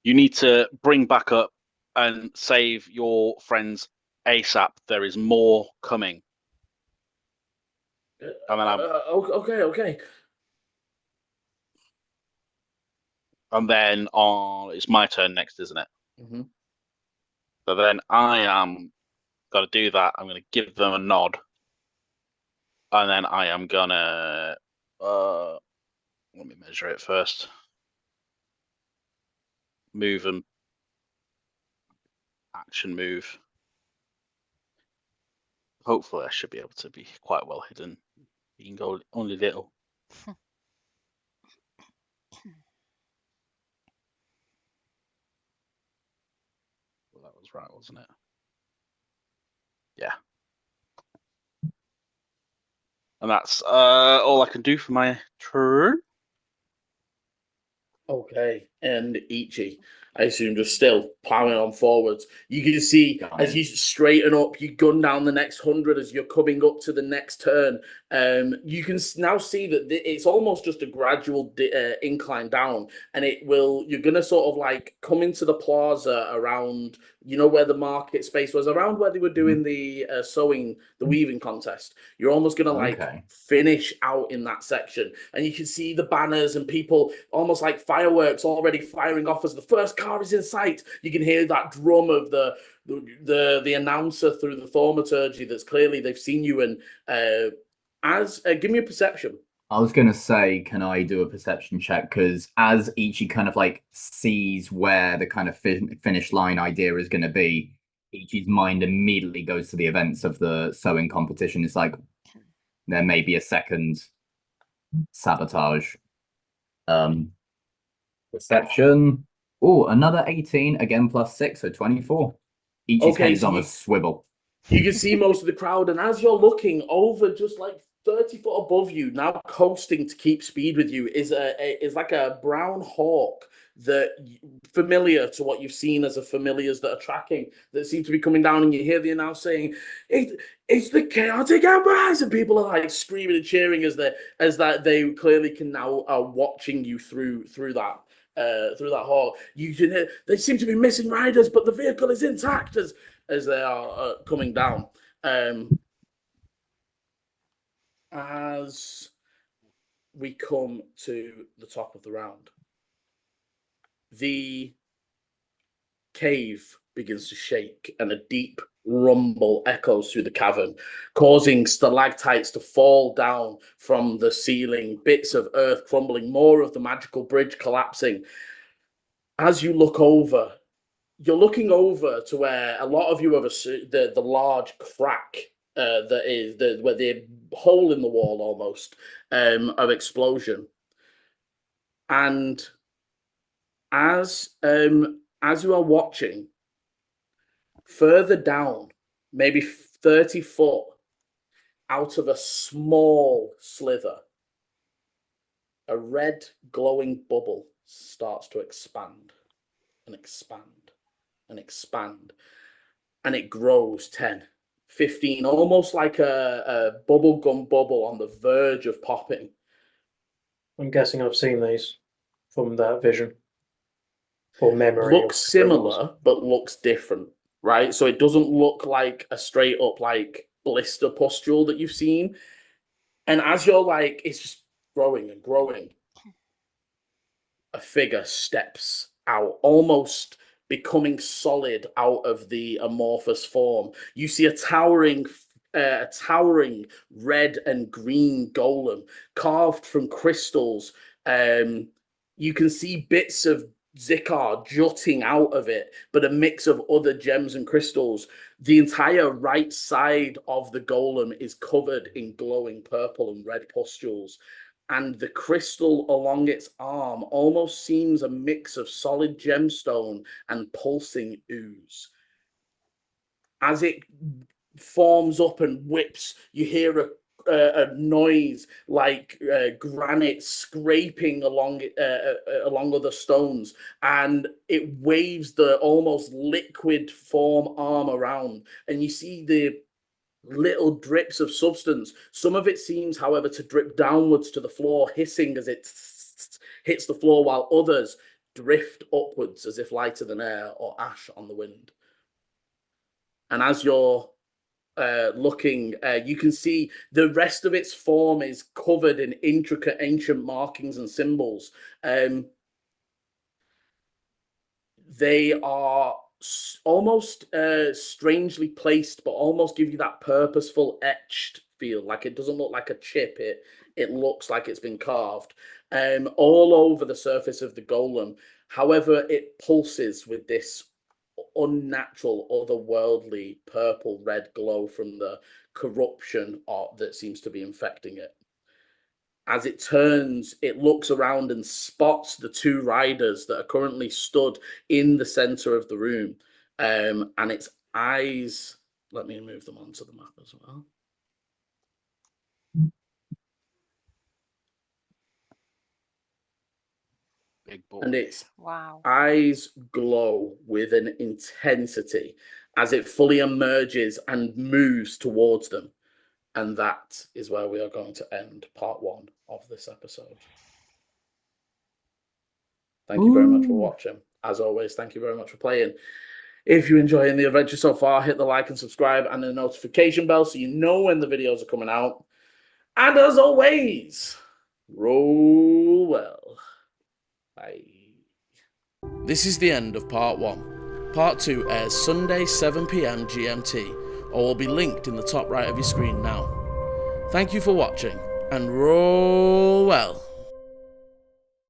you need to bring back up and save your friends ASAP. There is more coming. And then okay. And then it's my turn next, isn't it? Mm-hmm. So then I am got to do that. I'm going to give them a nod. And then I am going to... let me measure it first. Move and action move. Hopefully I should be able to be quite well hidden. You can go only little. Well, that was right, wasn't it? Yeah. And that's all I can do for my turn. Okay, and Ichi, I assume, just still plowing on forwards. You can see as you straighten up, you gun down the next 100 as you're coming up to the next turn. You can now see that it's almost just a gradual incline down, and you're gonna sort of like come into the plaza around, where the market space was, around where they were doing the weaving contest. You're almost gonna finish out in that section, and you can see the banners and people almost like fireworks already firing off as the first car is in sight. You can hear that drum of the announcer through the thaumaturgy that's clearly they've seen you. And give me a perception. I was going to say, can I do a perception check? Because as Ichi kind of like sees where the kind of finish line idea is going to be, Ichi's mind immediately goes to the events of the sewing competition. It's like, there may be a second sabotage. Perception. Oh, another 18, again plus 6, so 24. Ichi's head's on a swivel. You can see most of the crowd, and as you're looking over, just like 30 foot above you, now coasting to keep speed with you, is like a brown hawk that familiar to what you've seen as a familiars that are tracking, that seem to be coming down, and you hear the announcer saying, it's the chaotic embers, and people are like screaming and cheering as that they clearly can now are watching you through that hall. You can hear, they seem to be missing riders, but the vehicle is intact as as they are coming down. As we come to the top of the round, the cave begins to shake and a deep rumble echoes through the cavern, causing stalactites to fall down from the ceiling, bits of earth crumbling, more of the magical bridge collapsing. As you look over, you're looking over to where a lot of you have the large crack that is where the hole in the wall almost of explosion. And as you are watching, further down, maybe 30 foot out of a small slither, a red glowing bubble starts to expand and expand and expand. And it grows 10, 15, almost like a bubblegum bubble on the verge of popping. I'm guessing I've seen these from that vision or memory. Looks similar, but looks different, right? So it doesn't look like a straight up like blister pustule that you've seen. And as you're like, it's just growing and growing, a figure steps out, almost becoming solid out of the amorphous form. You see a towering red and green golem carved from crystals. You can see bits of Zikar jutting out of it, but a mix of other gems and crystals. The entire right side of the golem is covered in glowing purple and red pustules, and the crystal along its arm almost seems a mix of solid gemstone and pulsing ooze. As it forms up and whips, you hear a noise like granite scraping along other stones, and it waves the almost liquid form arm around, and you see the little drips of substance. Some of it seems, however, to drip downwards to the floor, hissing as it hits the floor, while others drift upwards as if lighter than air or ash on the wind. And as you're looking, you can see the rest of its form is covered in intricate ancient markings and symbols. They are almost strangely placed, but almost give you that purposeful etched feel. Like it doesn't look like a chip, it looks like it's been carved all over the surface of the golem. However, it pulses with this unnatural, otherworldly purple red glow from the corruption that seems to be infecting it. As it turns, it looks around and spots the two riders that are currently stood in the center of the room. And its eyes, let me move them onto the map as well. Big boy. And its eyes glow with an intensity as it fully emerges and moves towards them. And that is where we are going to end part 1 of this episode. Thank you very much for watching. As always, thank you very much for playing. If you're enjoying the adventure so far, hit the like and subscribe and the notification bell so you know when the videos are coming out. And as always, roll well. Bye. This is the end of part 1. Part 2 airs Sunday 7 PM GMT, or will be linked in the top right of your screen now. Thank you for watching, and roll well.